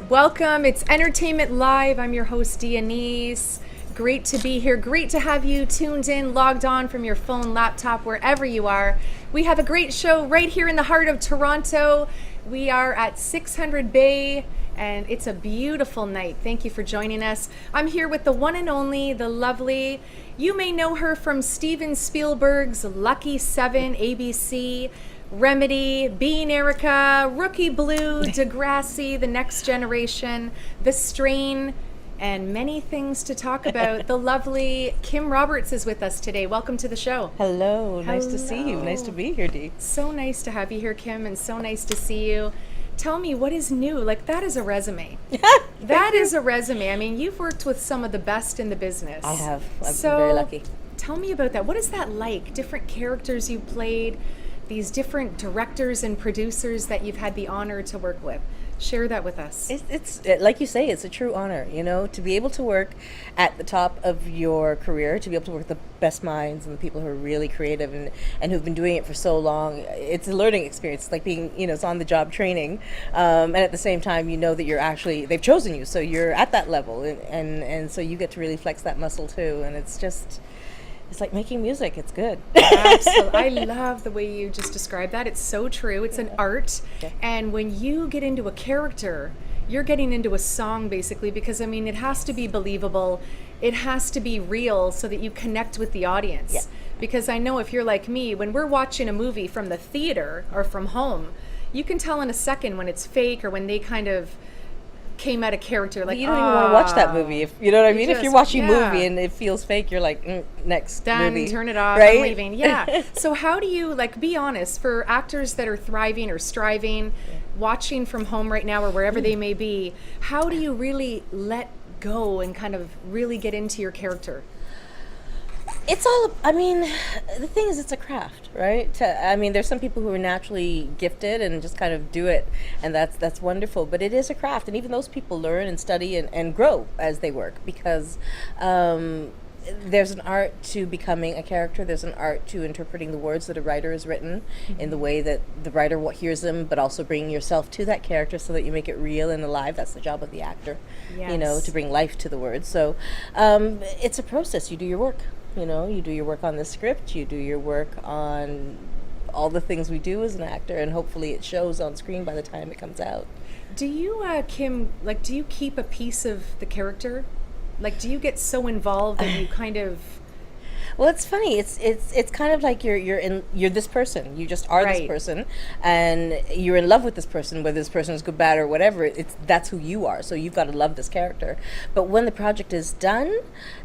Welcome. It's Entertainment Live. I'm your host, Dianise. Great to be here. Great to have you tuned in, logged on from your phone, laptop, wherever you are. We have a great show right here in the heart of Toronto. We are at 600 Bay, and it's a beautiful night. Thank you for joining us. I'm here with the one and only, the lovely, you may know her from Steven Spielberg's Lucky 7, ABC, Remedy, Being Erica, Rookie Blue, Degrassi, The Next Generation, The Strain, and many things to talk about. The lovely Kim Roberts is with us today. Welcome to the show. Hello, nice to see you. Nice to be here, Dee. So nice to have you here, Kim, and so nice to see you. Tell me, what is new? Like, that is a resume. That is a resume. I mean, you've worked with some of the best in the business. I have. I've been very lucky. Tell me about that. What is that like? Different characters you played, these different directors and producers that you've had the honor to work with. Share that with us. It's like you say, it's a true honor, you know, to be able to work at the top of your career, to be able to work with the best minds and the people who are really creative and who've been doing it for so long. It's a learning experience. It's like being, you know, it's on the job training. And at the same time, you know that you're actually, they've chosen you. So you're at that level. And so you get to really flex that muscle too. And it's just, it's like making music. It's good. Absolutely. I love the way you just described that. It's so true. It's an art. Yeah. And when you get into a character, you're getting into a song basically, because I mean, it has to be believable. It has to be real so that you connect with the audience. Yeah. Because I know if you're like me, when we're watching a movie from the theater or from home, you can tell in a second when it's fake or when they kind of came at a character like, you don't even want to watch that movie, if you know what I mean. If you're watching a movie and it feels fake, you're like, next done, movie, turn it off, right? I'm leaving. Yeah. So how do you, like, be honest, for actors that are thriving or striving, watching from home right now or wherever they may be, how do you really let go and kind of really get into your character? It's all, I mean, the thing is, it's a craft, right? I mean, there's some people who are naturally gifted and just kind of do it, and that's wonderful. But it is a craft, and even those people learn and study and grow as they work, because there's an art to becoming a character. There's an art to interpreting the words that a writer has written in the way that the writer hears them, but also bringing yourself to that character so that you make it real and alive. That's the job of the actor, you know, to bring life to the words. So it's a process. You do your work. You know, you do your work on the script, you do your work on all the things we do as an actor, and hopefully it shows on screen by the time it comes out. Do you, Kim, like, do you keep a piece of the character? Like, do you get so involved that you kind of... Well, it's funny. It's kind of like you're this person. You just are this person, and you're in love with this person. Whether this person is good, bad, or whatever, that's who you are. So you've got to love this character. But when the project is done,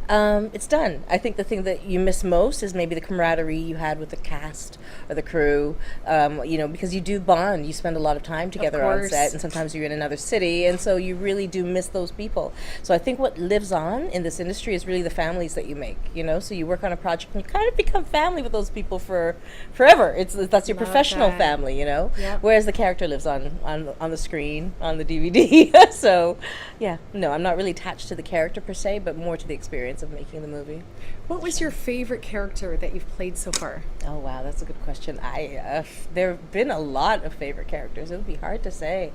it's done. I think the thing that you miss most is maybe the camaraderie you had with the cast or the crew. You know, because you do bond. You spend a lot of time together on set, and sometimes you're in another city, and so you really do miss those people. So I think what lives on in this industry is really the families that you make. You know, so you work on a project and you kind of become family with those people for forever. That's your professional family, you know. Yep. Whereas the character lives on the screen, on the DVD. So, yeah, no, I'm not really attached to the character per se, but more to the experience of making the movie. What was your favorite character that you've played so far? Oh wow, that's a good question. There have been a lot of favorite characters. It would be hard to say.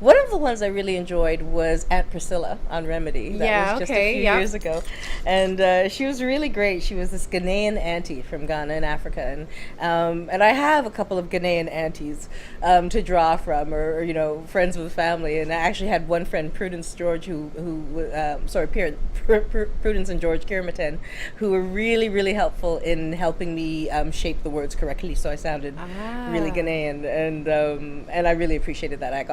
One of the ones I really enjoyed was Aunt Priscilla on Remedy. That was just a few years ago. And she was really great. She was this Ghanaian auntie from Ghana in Africa. And I have a couple of Ghanaian aunties to draw from, or you know, friends with family. And I actually had one friend, Prudence George, Prudence and George Kirmatan, who were really, really helpful in helping me shape the words correctly, so I sounded really Ghanaian. And I really appreciated that. I've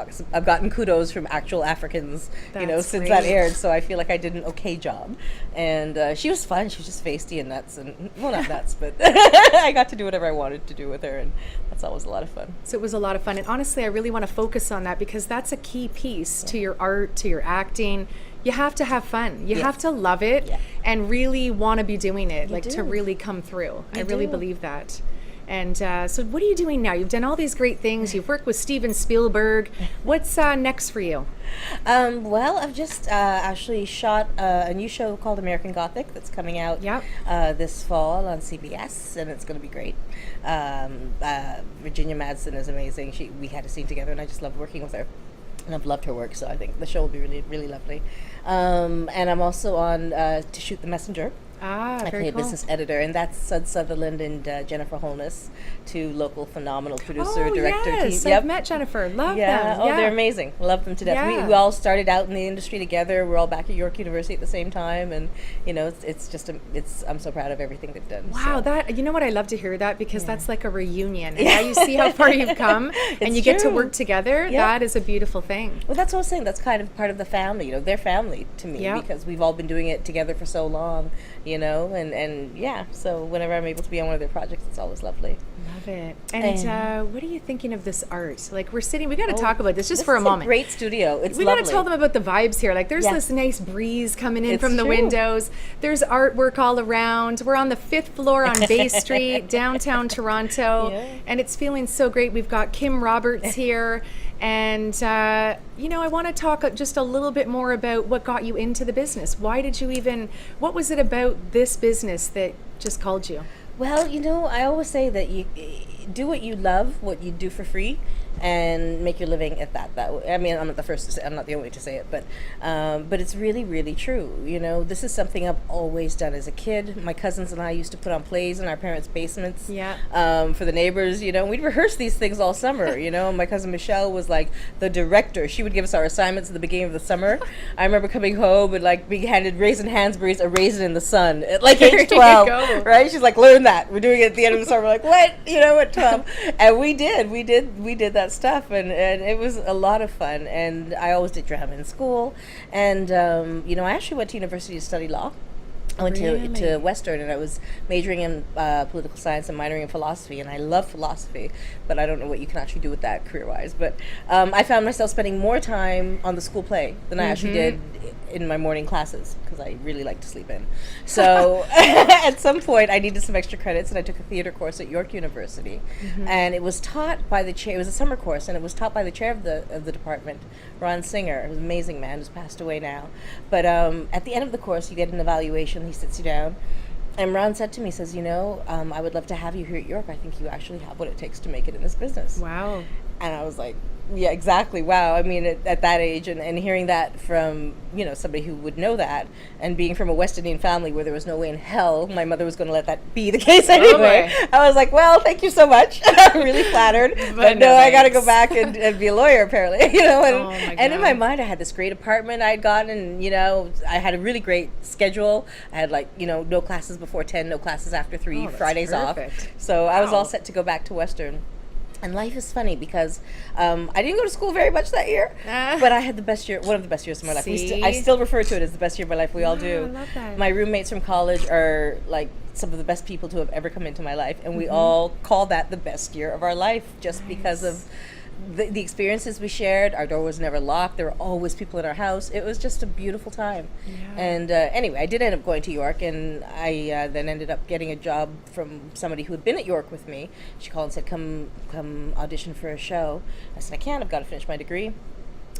gotten kudos from actual Africans, you know, since that aired, so I feel like I did an okay job. And she was fun. She was just feisty and nuts, and well, not nuts, but I got to do whatever I wanted to do with her, and that's always a lot of fun. So it was a lot of fun, and honestly, I really want to focus on that because that's a key piece to your art, to your acting. You have to have fun. You have to love it and really want to be doing it, to really come through. I really believe that. And so what are you doing now? You've done all these great things. You've worked with Steven Spielberg. What's next for you? Well, I've just actually shot a new show called American Gothic that's coming out this fall on CBS, and it's going to be great. Virginia Madsen is amazing. We had a scene together, and I just love working with her. and I've loved her work, so I think the show will be really, really lovely. And I'm also on To Shoot the Messenger. I play a business editor, and that's Sud Sutherland and Jennifer Holness, two local phenomenal producer, director yes. team. I've met Jennifer. Love them. Oh, they're amazing. Love them to death. Yeah. We all started out in the industry together. We're all back at York University at the same time, and you know, it's just I'm so proud of everything they've done. Wow, that you know what, I love to hear that, because that's like a reunion. And now you see how far you've come, and you get to work together. That is a beautiful thing. Well, that's what I was saying. That's kind of part of the family. You know, they're family to me because we've all been doing it together for so long. You know, and yeah, so whenever I'm able to be on one of their projects, it's always lovely. Love it. And what are you thinking of this art? Like, we're sitting, we got to talk about this just for a moment. It's a great studio. It's we lovely. got to tell them about the vibes here. Like, there's this nice breeze coming in from the windows. There's artwork all around. We're on the 5th floor on Bay Street, downtown Toronto, and it's feeling so great. We've got Kim Roberts here. And, you know, I want to talk just a little bit more about what got you into the business. Why did you even, what was it about this business that just called you? Well, you know, I always say that you do what you love, what you do for free, and make your living at that. I mean, I'm not the first to say, I'm not the only to say it, but it's really, really true. You know, this is something I've always done as a kid. My cousins and I used to put on plays in our parents' basements for the neighbors. You know, we'd rehearse these things all summer. You know, my cousin Michelle was like the director. She would give us our assignments at the beginning of the summer. I remember coming home and like being handed Raisin Hansberry's A Raisin in the Sun at like age 12. Right? She's like, learn that. We're doing it at the end of the summer. We're like, what? You know, at 12. And we did that stuff, and it was a lot of fun. And I always did drama in school, and you know, I actually went to university to study law. I went to Western, and I was majoring in political science and minoring in philosophy, and I love philosophy, but I don't know what you can actually do with that career-wise. But I found myself spending more time on the school play than I actually did in my morning classes, because I really like to sleep in. So at some point, I needed some extra credits, and I took a theater course at York University, and it was taught by the chair. It was a summer course, and it was taught by the chair of the department, Ron Singer. He was an amazing man, who's passed away now. But at the end of the course, you get an evaluation. He sits you down, and Ron said to me, says, you know, I would love to have you here at York. I think you actually have what it takes to make it in this business. Wow. And I was like, yeah, exactly. Wow. I mean, at that age, and hearing that from, you know, somebody who would know that, and being from a West Indian family where there was no way in hell my mother was going to let that be the case anyway. I was like, well, thank you so much. I'm really flattered. But no, I got to go back and be a lawyer, apparently. You know, and in my mind, I had this great apartment I'd gotten, and, you know, I had a really great schedule. I had, like, you know, no classes before 10, no classes after 3, Fridays off. So I was all set to go back to Western. And life is funny because I didn't go to school very much that year, but I had the best year, one of the best years of my life. I still refer to it as the best year of my life. We all do. I love that. My roommates from college are like some of the best people to have ever come into my life, and we all call that the best year of our life just because of the experiences we shared. Our door was never locked. There were always people in our house. It was just a beautiful time. And anyway, I did end up going to York, and I then ended up getting a job from somebody who had been at York with me. She called and said, come audition for a show. I said, I can't. I've got to finish my degree.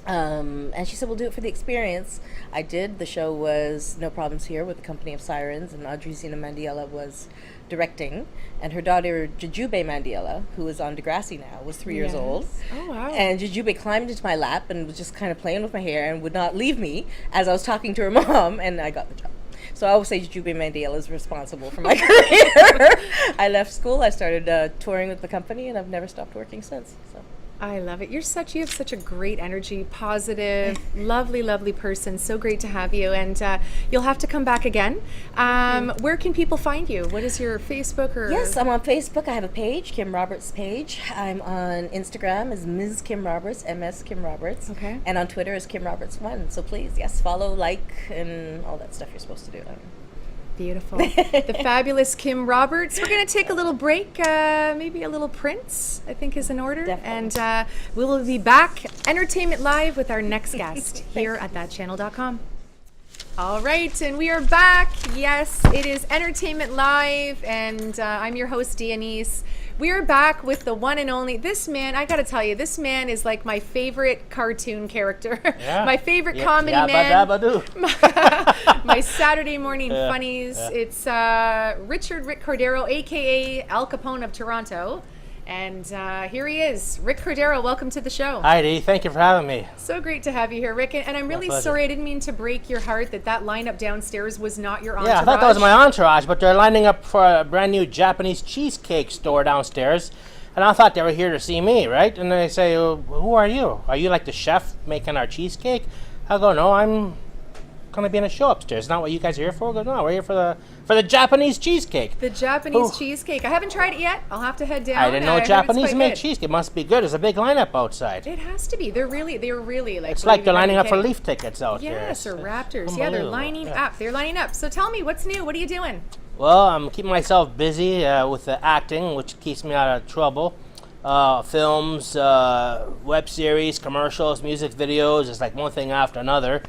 And she said, we'll do it for the experience. I did. The show was No Problems Here with the Company of Sirens, and Audrey Zena Mandiela was directing, and her daughter Jujube Mandiela, who is on Degrassi now, was 3 years old. Oh, wow. And Jujube climbed into my lap and was just kind of playing with my hair and would not leave me as I was talking to her mom, and I got the job. So I would say Jujube Mandiela is responsible for my career. I left school, I started touring with the company, and I've never stopped working since. So. I love it. You have such a great energy, positive, lovely, lovely person. So great to have you. And you'll have to come back again. Where can people find you? What is your Facebook? Yes, I'm on Facebook. I have a page, Kim Roberts page. I'm on Instagram as Ms. Kim Roberts, MS Kim Roberts. Okay. And on Twitter as Kim Roberts 1. So please, yes, follow, like, and all that stuff you're supposed to do. Beautiful. The fabulous Kim Roberts. We're going to take a little break, maybe a little Prince, I think is in order. Definitely. And we will be back, Entertainment Live, with our next guest here at thatchannel.com. All right, and we are back. Yes, it is Entertainment Live, and I'm your host, Dianise. We are back with the one and only, this man, I gotta tell you, this man is like my favorite cartoon character. My favorite comedy man. My Saturday morning funnies. It's Rick Cordeiro, aka Al Capone of Toronto. And here he is, Rick Cordeiro. Welcome to the show. Hi, Dee. Thank you for having me. So great to have you here, Rick. And I'm really sorry, I didn't mean to break your heart that lineup downstairs was not your entourage. Yeah, I thought that was my entourage, but they're lining up for a brand new Japanese cheesecake store downstairs. And I thought they were here to see me, right? And they say, who are you? Are you like the chef making our cheesecake? I go, no, I'm going to be in a show upstairs. Isn't that what you guys are here for? I go, no, we're here for the Japanese cheesecake. The Japanese cheesecake. I haven't tried it yet. I'll have to head down. I didn't know Japanese make cheesecake. It must be good. There's a big lineup outside. It has to be. They're really like. It's like they're lining up for Leaf tickets out there. Yes, or Raptors. Yeah, they're lining up. They're lining up. So tell me, what's new? What are you doing? Well, I'm keeping myself busy with the acting, which keeps me out of trouble. Films, web series, commercials, music videos. It's like one thing after another.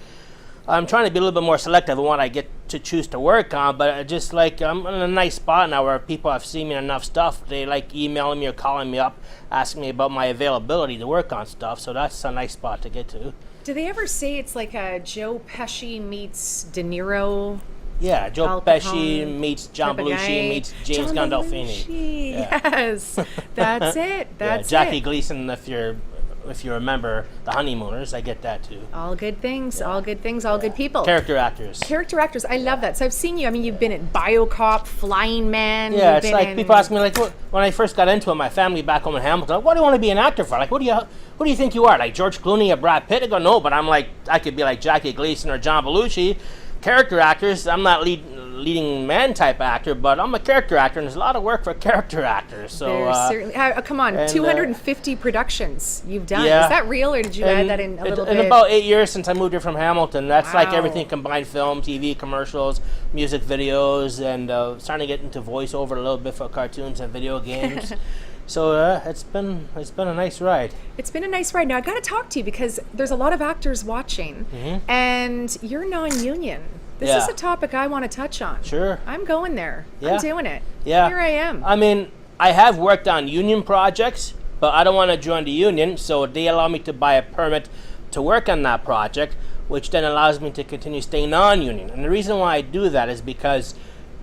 I'm trying to be a little bit more selective on what I get to choose to work on, but just like I'm in a nice spot now where people have seen me in enough stuff. They like emailing me or calling me up, asking me about my availability to work on stuff. So that's a nice spot to get to. Do they ever say it's like a Joe Pesci meets De Niro? Yeah, Joe Pesci meets John Belushi meets James Gandolfini. Yeah. Yes, that's it. That's Jackie it. Gleason, if you remember The Honeymooners, I get that too. All good things, all good things, all good people. Character actors. Character actors, I love that. So I've seen you. I mean, you've been at BioCop, Flying Man. Yeah, it's like people ask me, like, when I first got into it, my family back home in Hamilton, like, what do you want to be an actor for? Like, who do you think you are? Like George Clooney or Brad Pitt? I go, no, but I'm like, I could be like Jackie Gleason or John Belushi. Character actors, I'm not leading man type actor, but I'm a character actor, and there's a lot of work for character actors. So certainly, come on, 250 productions you've done. Yeah. Is that real, or did you add that in a little bit? In about 8 years since I moved here from Hamilton, that's like Wow. everything combined: film, TV, commercials, music videos, and starting to get into voiceover a little bit for cartoons and video games. So it's been a nice ride. It's been a nice ride. Now I got to talk to you because there's a lot of actors watching, and you're non-union. This is a topic I want to touch on. Sure. I'm going there. Yeah. I'm doing it. Yeah. Here I am. I mean, I have worked on union projects, but I don't want to join the union, so they allow me to buy a permit to work on that project, which then allows me to continue staying non-union. And the reason why I do that is because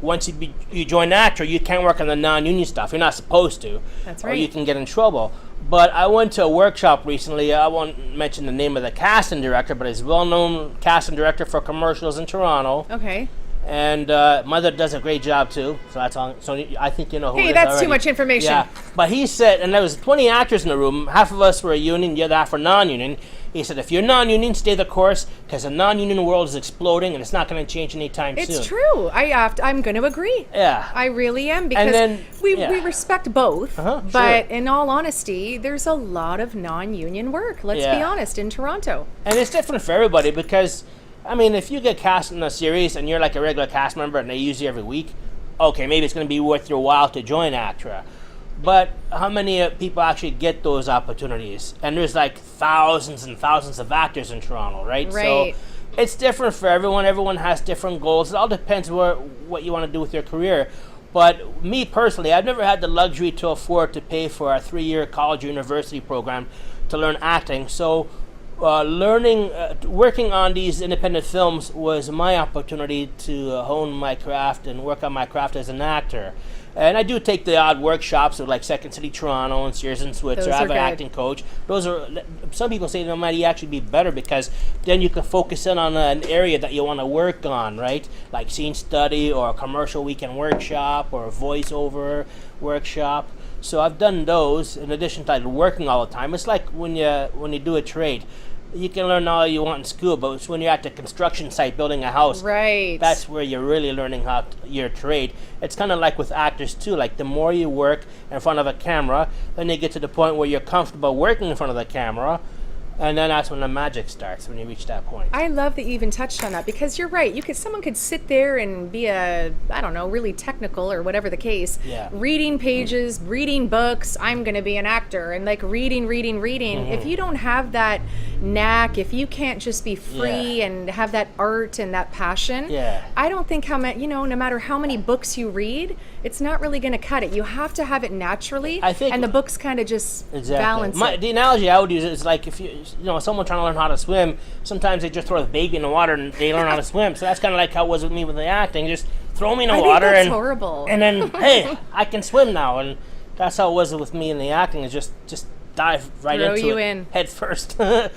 once you join ACTRA, you can't work on the non-union stuff. You're not supposed to. That's or right. you can get in trouble. But I went to a workshop recently. I won't mention the name of the casting director, but he's a well-known casting director for commercials in Toronto. Okay. And Mother does a great job too. So that's all. So I think you know who. Hey, it is that's already. too much information. Yeah, but he said, and there was 20 actors in the room. Half of us were a union, the other half were non-union. He said, if you're non-union, stay the course, because the non-union world is exploding, and it's not going to change anytime soon. It's true. I'm going to agree. Yeah. I really am, because we respect both. But sure. in all honesty, there's a lot of non-union work. Let's be honest, in Toronto. And it's different for everybody because, I mean, if you get cast in a series and you're like a regular cast member and they use you every week, okay, maybe it's going to be worth your while to join ACTRA. But how many people actually get those opportunities? And there's like thousands and thousands of actors in Toronto, right? Right. So it's different for everyone. Everyone has different goals. It all depends what you want to do with your career. But me personally, I've never had the luxury to afford to pay for a 3-year college or university program to learn acting. So working on these independent films was my opportunity to hone my craft and work on my craft as an actor. And I do take the odd workshops with like Second City Toronto and Sears and Switzer. I have an acting coach. Those are, some people say they might actually be better because then you can focus in on an area that you want to work on, right? Like scene study or a commercial weekend workshop or a voiceover workshop. So I've done those in addition to like working all the time. It's like when you do a trade. You can learn all you want in school, but it's when you're at the construction site building a house, right? That's where you're really learning your trade. It's kind of like with actors too. Like the more you work in front of a camera, then you get to the point where you're comfortable working in front of the camera, and then that's when the magic starts, when you reach that point. I love that you even touched on that, because you're right. Someone could sit there and be really technical or whatever the case, reading pages, reading books. I'm going to be an actor, and like reading. Mm-hmm. If you don't have that knack, if you can't just be free and have that art and that passion, I don't think no matter how many books you read, it's not really going to cut it. You have to have it naturally, and the books kind of just balance it. The analogy I would use is like if someone trying to learn how to swim, sometimes they just throw the baby in the water and they learn how to swim. So that's kind of like how it was with me with the acting. Just throw me in the water, that's horrible. And then, hey, I can swim now. And that's how it was with me in the acting. Is just dive right Throw into you it in. head first. But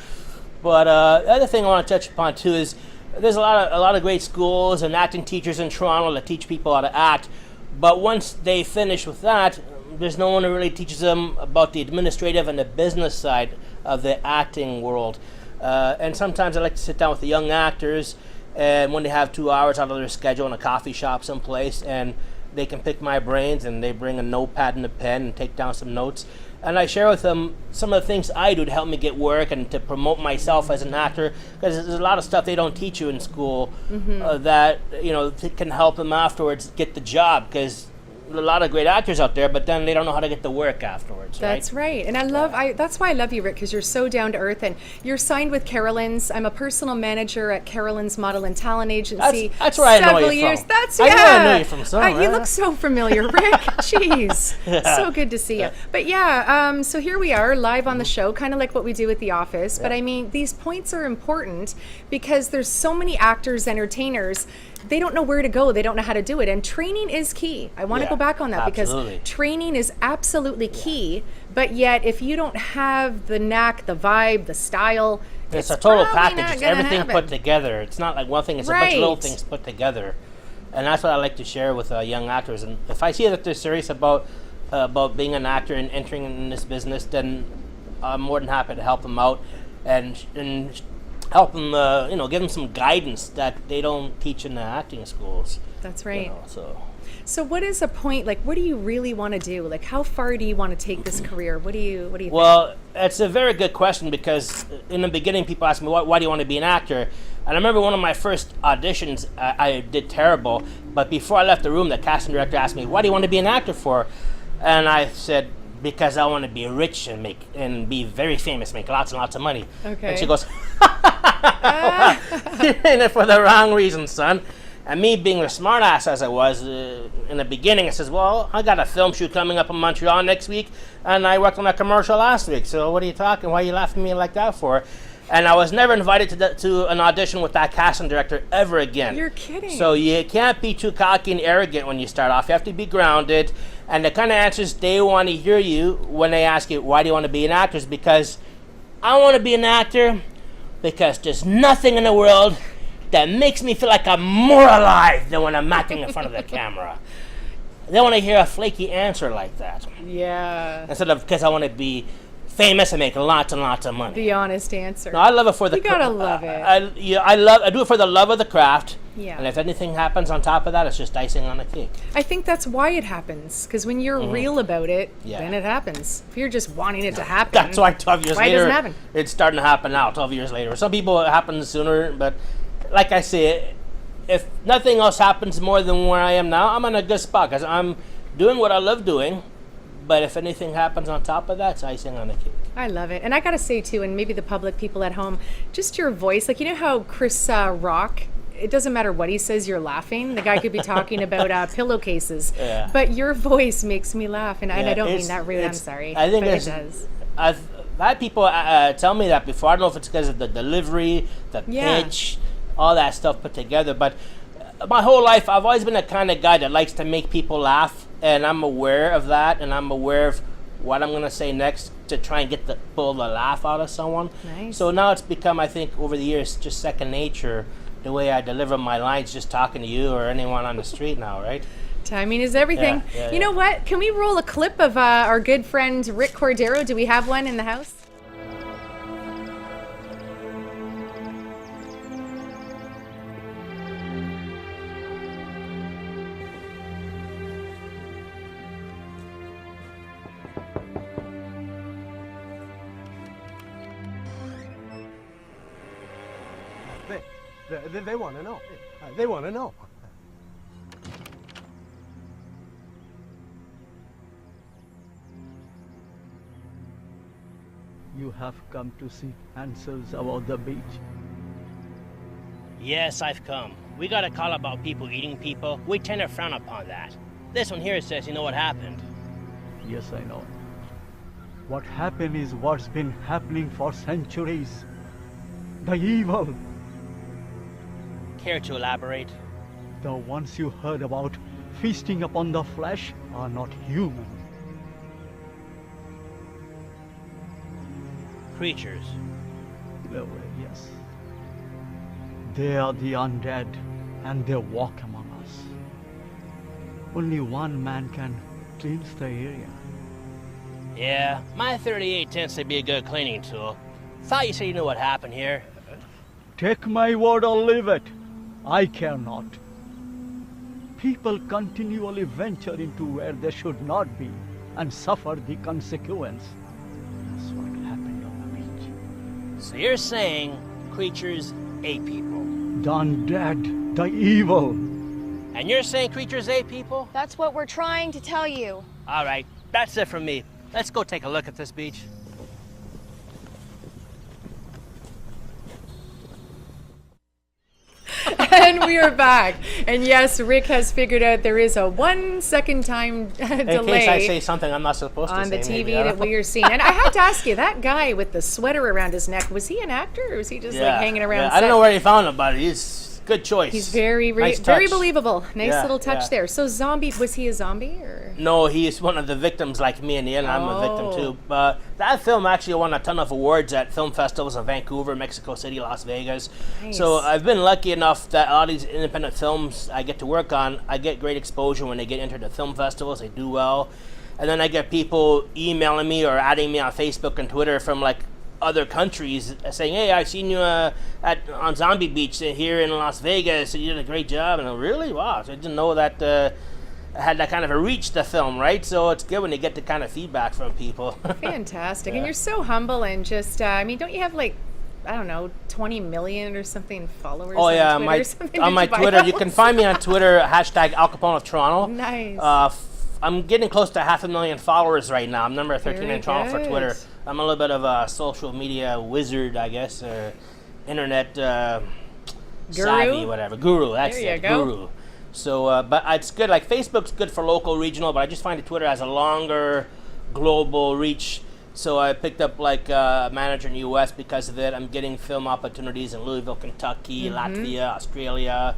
the other thing I want to touch upon too is there's a lot of great schools and acting teachers in Toronto that teach people how to act. But once they finish with that, there's no one who really teaches them about the administrative and the business side of the acting world. And sometimes I like to sit down with the young actors, and when they have 2 hours out of their schedule in a coffee shop someplace, and they can pick my brains, and they bring a notepad and a pen and take down some notes. And I share with them some of the things I do to help me get work and to promote myself as an actor, because there's a lot of stuff they don't teach you in school that can help them afterwards get the job, because a lot of great actors out there, but then they don't know how to get the work afterwards. That's right. And that's why I love you, Rick, because you're so down to earth, and you're signed with Carolyn's. I'm a personal manager at Carolyn's Model and Talent Agency. That's where I know you years. from. That's I know you from somewhere. You look so familiar, Rick. Jeez. So good to see you. But yeah, so here we are live on the show, kind of like what we do at The Office. But I mean, these points are important because there's so many actors, entertainers, they don't know where to go. They don't know how to do it. And training is key. I want to go back on that absolutely. because training is absolutely key. But yet, if you don't have the knack, the vibe, the style, it's a total probably package. not It's gonna everything happen. put together. It's not like one thing. It's a bunch of little Right. things put together. And that's what I like to share with young actors. And if I see that they're serious about being an actor and entering in this business, then I'm more than happy to help them out and help them, give them some guidance that they don't teach in the acting schools. That's right. So what is a point, like, what do you really want to do? Like, how far do you want to take this career? What do you think? Well, it's a very good question, because in the beginning people ask me, why do you want to be an actor? And I remember one of my first auditions, I did terrible, but before I left the room, the casting director asked me, why do you want to be an actor for? And I said, because I want to be rich and be very famous, make lots and lots of money. Okay. And she goes, you're in it for the wrong reason, son. And me being the smart ass as I was in the beginning, I says, well, I got a film shoot coming up in Montreal next week, and I worked on a commercial last week, so what are you talking? Why are you laughing at me like that for? And I was never invited to an audition with that casting director ever again. You're kidding. So you can't be too cocky and arrogant when you start off. You have to be grounded. And the kind of answers they want to hear you when they ask you, why do you want to be an actor? Is because I want to be an actor because there's nothing in the world that makes me feel like I'm more alive than when I'm acting in front of the camera. They want to hear a flaky answer like that. Yeah. Instead of because I want to be famous and make lots and lots of money. The honest answer. No, I love it for the. You gotta love it. I do it for the love of the craft. Yeah. And if anything happens on top of that, it's just icing on the cake. I think that's why it happens. Because when you're real about it, Yeah. then it happens. If you're just wanting it to happen, That's why 12 years why later, doesn't it happen? it's starting to happen now. 12 years later, some people it happens sooner, but like I say, if nothing else happens more than where I am now, I'm in a good spot because I'm doing what I love doing. But if anything happens on top of that, it's icing on the cake. I love it. And I got to say, too, and maybe the public people at home, just your voice. Like, you know how Chris Rock, it doesn't matter what he says, you're laughing. The guy could be talking about pillowcases. Yeah. But your voice makes me laugh. And I don't it's- mean that rude. I'm it's- sorry. I think but it it's- does. I've had people tell me that before. I don't know if it's because of the delivery, the Yeah. pitch, all that stuff put together. But my whole life, I've always been the kind of guy that likes to make people laugh. And I'm aware of that. And I'm aware of what I'm going to say next to try and pull the laugh out of someone. Nice. So now it's become, I think, over the years, just second nature, the way I deliver my lines just talking to you or anyone on the street now, right? Timing is everything. Yeah, you know what? Can we roll a clip of our good friend Rick Cordeiro? Do we have one in the house? They want to know. They want to know. You have come to seek answers about the beach. Yes, I've come. We got a call about people eating people. We tend to frown upon that. This one here says, you know what happened? Yes, I know. What happened is what's been happening for centuries. The evil, Care to elaborate? the ones you heard about feasting upon the flesh, are not human. creatures. Yes. They are the undead, and they walk among us. Only one man can cleanse the area. Yeah, my 38 tends to be a good cleaning tool. Thought you said you knew what happened here. Take my word or leave it. I care not. People continually venture into where they should not be and suffer the consequence. That's what happened on the beach. So you're saying creatures ate people. The undead, the evil. And you're saying creatures ate people? That's what we're trying to tell you. All right, that's it from me. Let's go take a look at this beach. And we are back. And yes, Rick has figured out there is a 1 second time delay. In case I say something I'm not supposed to say. On the TV maybe, that we are seeing. And I have to ask you, that guy with the sweater around his neck, was he an actor or was he just like hanging around Yeah. set? I don't know where you found him, but he's good choice. He's very, Nice very touch. believable. Nice little touch yeah. there. So zombie, was he a zombie or? No, he's one of the victims like me in the end. I'm a victim Oh. too. But that film actually won a ton of awards at film festivals in Vancouver, Mexico City, Las Vegas. Nice. So I've been lucky enough that all these independent films I get to work on, I get great exposure when they get entered to film festivals. They do well. And then I get people emailing me or adding me on Facebook and Twitter from like other countries saying, "Hey, I seen you on Zombie Beach here in Las Vegas, and you did a great job." And I'm really, wow, so I didn't know that I had that kind of a reach, the film, right? So it's good when you get the kind of feedback from people. Fantastic. Yeah. And you're so humble and just, I mean, don't you have like, I don't know, 20 million or something followers Oh on yeah, Twitter or something? on Did my you buy Twitter, you those? can find me on Twitter, hashtag Al Capone of Toronto. Nice. I'm getting close to 500,000 followers right now. I'm number 13 Very in Toronto for good. Twitter. I'm a little bit of a social media wizard, I guess, or internet savvy, whatever. Guru, that's There you it, go. guru. So, but it's good. Like Facebook's good for local, regional, but I just find that Twitter has a longer global reach. So I picked up like a manager in the U.S. because of it. I'm getting film opportunities in Louisville, Kentucky, Mm-hmm. Latvia, Australia,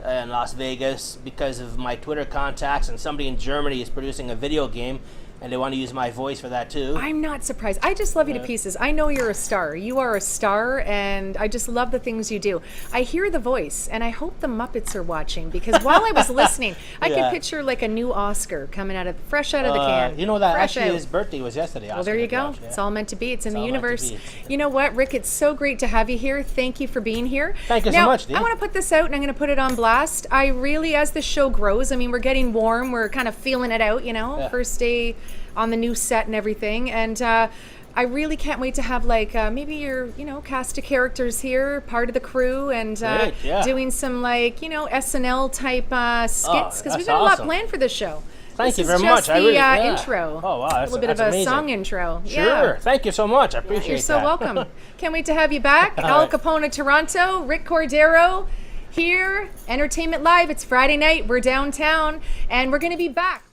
and Las Vegas because of my Twitter contacts. And somebody in Germany is producing a video game, and they want to use my voice for that too. I'm not surprised. I just love you to pieces. I know you're a star. You are a star, and I just love the things you do. I hear the voice, and I hope the Muppets are watching because while I was listening, I could Yeah. picture like a new Oscar coming fresh out of the can. You know that Fresh actually out. his birthday was yesterday. Well, there you go. It's all meant to be. It's in the all meant to universe. be. You know what, Rick? It's so great to have you here. Thank you for being here. Thank you so now, much, Dee. I want to put this out, and I'm going to put it on blast. I really, as the show grows, I mean, we're getting warm. We're kind of feeling it out, you know, Yeah. first day on the new set and everything. And I really can't wait to have like maybe your, cast of characters here, part of the crew, and Great, yeah. doing some like, SNL type skits because that's we've got a lot awesome. planned for this show. Thank you This very is much. just I the really, yeah. intro. Oh, wow, a that's- little bit that's of a amazing. song intro. Sure. Yeah. Thank you so much. I appreciate You're so that. welcome. Can't wait to have you back. Al right. Capone of Toronto, Rick Cordeiro here, Entertainment Live. It's Friday night. We're downtown, and we're going to be back.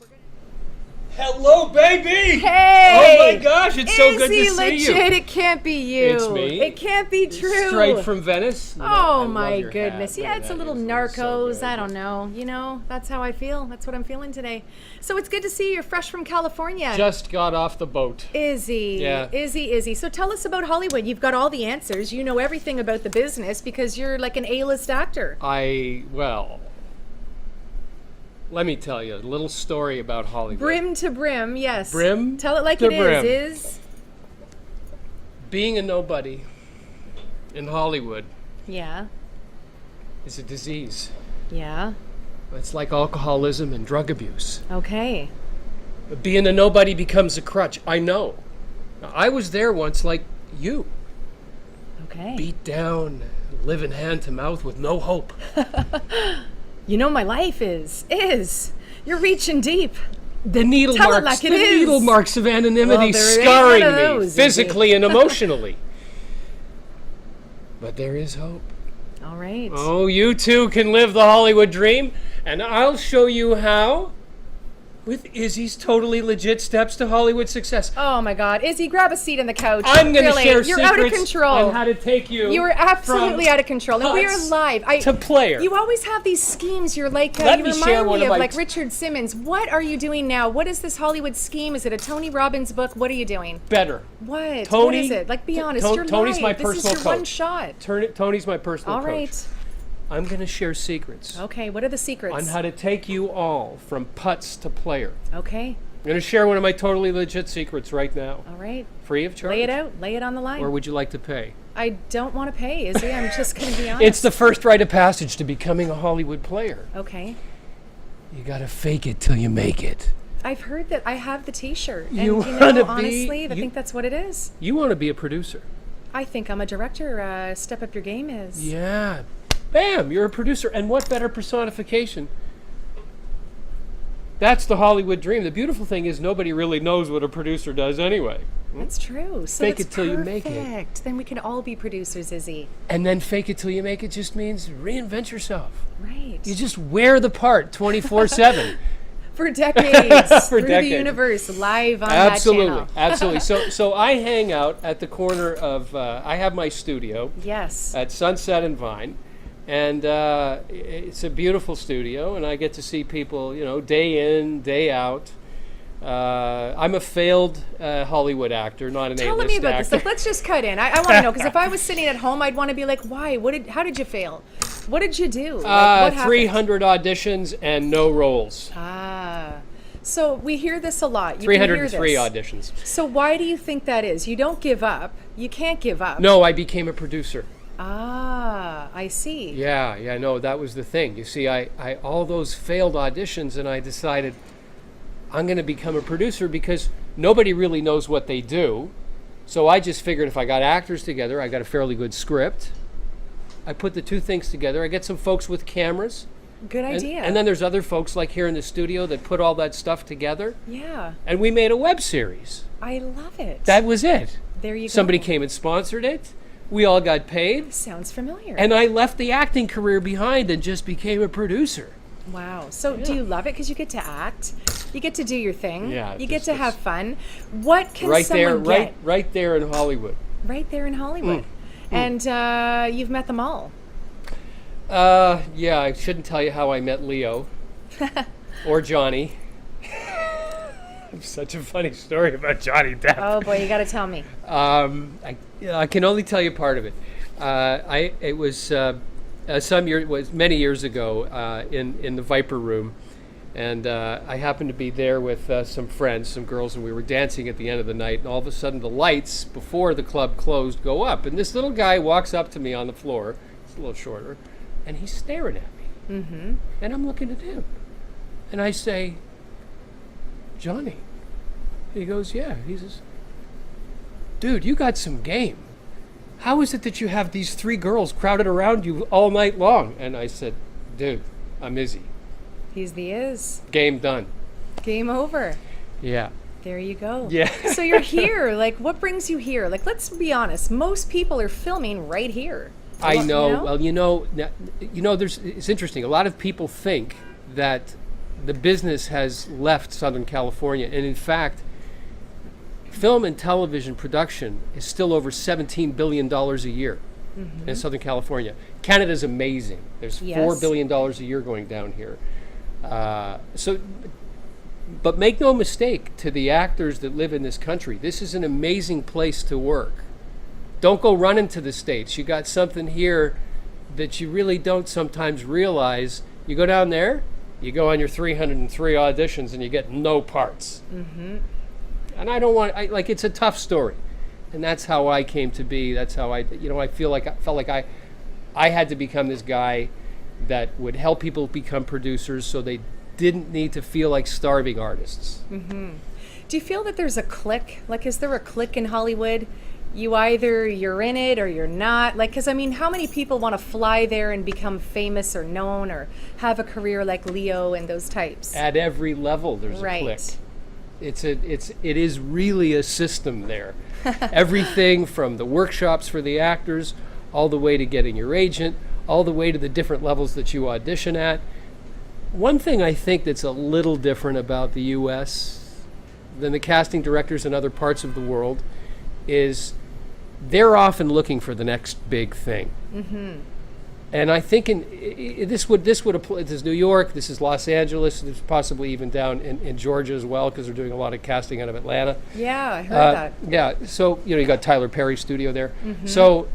Hello, baby! Hey! Oh my gosh, it's so good to Is he see you. legit? It can't be you. It's me. It can't be true. Straight from Venice. You know, I Oh love my your goodness. hat. Yeah, Man, it's a that little is so Narcos. good. I don't know. That's how I feel. That's what I'm feeling today. So it's good to see you. You're fresh from California. Just got off the boat. Izzy. Yeah. Izzy. So tell us about Hollywood. You've got all the answers. You know everything about the business because you're like an A-list actor. Let me tell you a little story about Hollywood. Brim to brim, yes. Brim Tell it like to it brim. is. Being a nobody in Hollywood Yeah. is a disease. Yeah. It's like alcoholism and drug abuse. Okay. But being a nobody becomes a crutch. I know. Now, I was there once like you. Okay. Beat down, living hand to mouth with no hope. You know my life is. You're reaching deep. The needle Tell it marks, like it the is. needle marks of anonymity Well, there ain't scarring none of me those, is physically and emotionally. But there is hope. All right. Oh, you too can live the Hollywood dream, and I'll show you how with Izzy's totally legit steps to Hollywood success. Oh my God, Izzy, grab a seat on the couch. I'm going to Really, share you're out of secrets control. on how to take you. You are absolutely from out of control, and we are putts live. to player. You always have these schemes. You're like, Let you me share remind one me of of my like Richard Simmons. What are you doing now? What is this Hollywood scheme? Is it a Tony Robbins book? What are you doing? Better. What? Tony, what is it? Like, be honest. You're Tony's live. my This personal is your one coach. shot. Tony's my personal All coach. right. I'm going to share secrets Okay. What are the secrets? on how to take you all from putts to player. Okay. I'm going to share one of my totally legit secrets right now. All right. Free of charge. Lay it out. Lay it on the line. Or would you like to pay? I don't want to pay, Izzy. I'm just going to be honest. It's the first rite of passage to becoming a Hollywood player. Okay. You got to fake it till you make it. I've heard that. I have the T-shirt. And You you wanna know, be- honestly, I you- think that's what it is. You want to be a producer. I think I'm a director. Step up your game is. Yeah. Bam, you're a producer. And what better personification? That's the Hollywood dream. The beautiful thing is nobody really knows what a producer does anyway. That's true. So Fake that's it till you make it. perfect. Then we can all be producers, Izzy. And then fake it till you make it just means reinvent yourself. Right. You just wear the part 24/7. For decades. For through decades. the universe, live on Absolutely, that channel. absolutely. So I hang out at the corner of. I have my studio Yes. at Sunset and Vine, and it's a beautiful studio, and I get to see people, day in, day out. I'm a failed Hollywood actor, not an Tell A-list me about actor. this. Like, let's just cut in. I want to know, because if I was sitting at home, I'd want to be like, why? How did you fail? What did you do? Like, what happened? 300 auditions and no roles. So we hear this a lot. You can hear 303 this. auditions. So why do you think that is? You don't give up. You can't give up. No, I became a producer. I see. Yeah, no, that was the thing. You see, I all those failed auditions, and I decided I'm going to become a producer because nobody really knows what they do. So I just figured if I got actors together, I got a fairly good script. I put the two things together. I get some folks with cameras. Good idea. And then there's other folks like here in the studio that put all that stuff together. Yeah. And we made a web series. I love it. That was it. There you go. Somebody came and sponsored it. We all got paid. Sounds familiar. And I left the acting career behind and just became a producer. Wow. So do you love it because you get to act? You get to do your thing. Yeah, You get just to this- have fun. What can Right there, someone get? right there in Hollywood. Right there in Hollywood. And you've met them all. Yeah, I shouldn't tell you how I met Leo or Johnny. Such a funny story about Johnny Depp. Oh boy, you got to tell me. I can only tell you part of it. It was many years ago in the Viper Room, and I happened to be there with some friends, some girls, and we were dancing at the end of the night. And all of a sudden, the lights before the club closed go up, and this little guy walks up to me on the floor. He's a little shorter, and he's staring at me. Mm-hmm. And I'm looking at him, and I say, "Johnny." He goes, "Yeah." He says, "Dude, you got some game. How is it that you have these 3 girls crowded around you all night long?" And I said, "Dude, I'm Izzy. He's the Iz. Game done." Game over. Yeah. There you go. Yeah. So you're here. Like, what brings you here? Like, let's be honest. Most people are filming right here. I know. You know? Well, it's interesting. A lot of people think that the business has left Southern California, and in fact, film and television production is still over $17 billion a year in Southern California. Canada's amazing. There's Yes. $4 billion a year going down here. But make no mistake, to the actors that live in this country, this is an amazing place to work. Don't go running to the States. You got something here that you really don't sometimes realize. You go down there, you go on your 303 auditions, and you get no parts. Mm-hmm. And I don't want, it's a tough story. And that's how I came to be. That's how I felt like I had to become this guy that would help people become producers so they didn't need to feel like starving artists. Mm-hmm. Do you feel that there's a clique? Like, is there a clique in Hollywood? You're in it or you're not. Like, because I mean, how many people want to fly there and become famous or known or have a career like Leo and those types? At every level, there's Right. a clique. It is really a system there. Everything from the workshops for the actors, all the way to getting your agent, all the way to the different levels that you audition at. one thing I think that's a little different about the U.S. than the casting directors in other parts of the world is they're often looking for the next big thing. Mm-hmm. And I think this would apply. This is New York. This is Los Angeles. This is possibly even down in Georgia as well, because they're doing a lot of casting out of Atlanta. Yeah, I heard that. Yeah. So you got Tyler Perry's studio there. Mm-hmm. So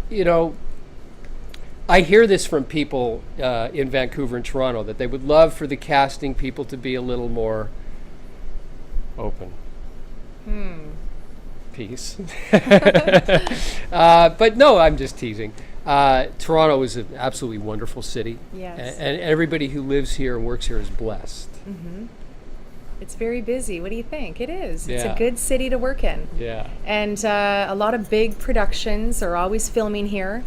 I hear this from people in Vancouver and Toronto, that they would love for the casting people to be a little more open. Peace. But no, I'm just teasing. Toronto is an absolutely wonderful city. Yes. And everybody who lives here and works here is blessed. Mm-hmm. It's very busy. What do you think? It is. It's Yeah. a good city to work in. Yeah. And a lot of big productions are always filming here.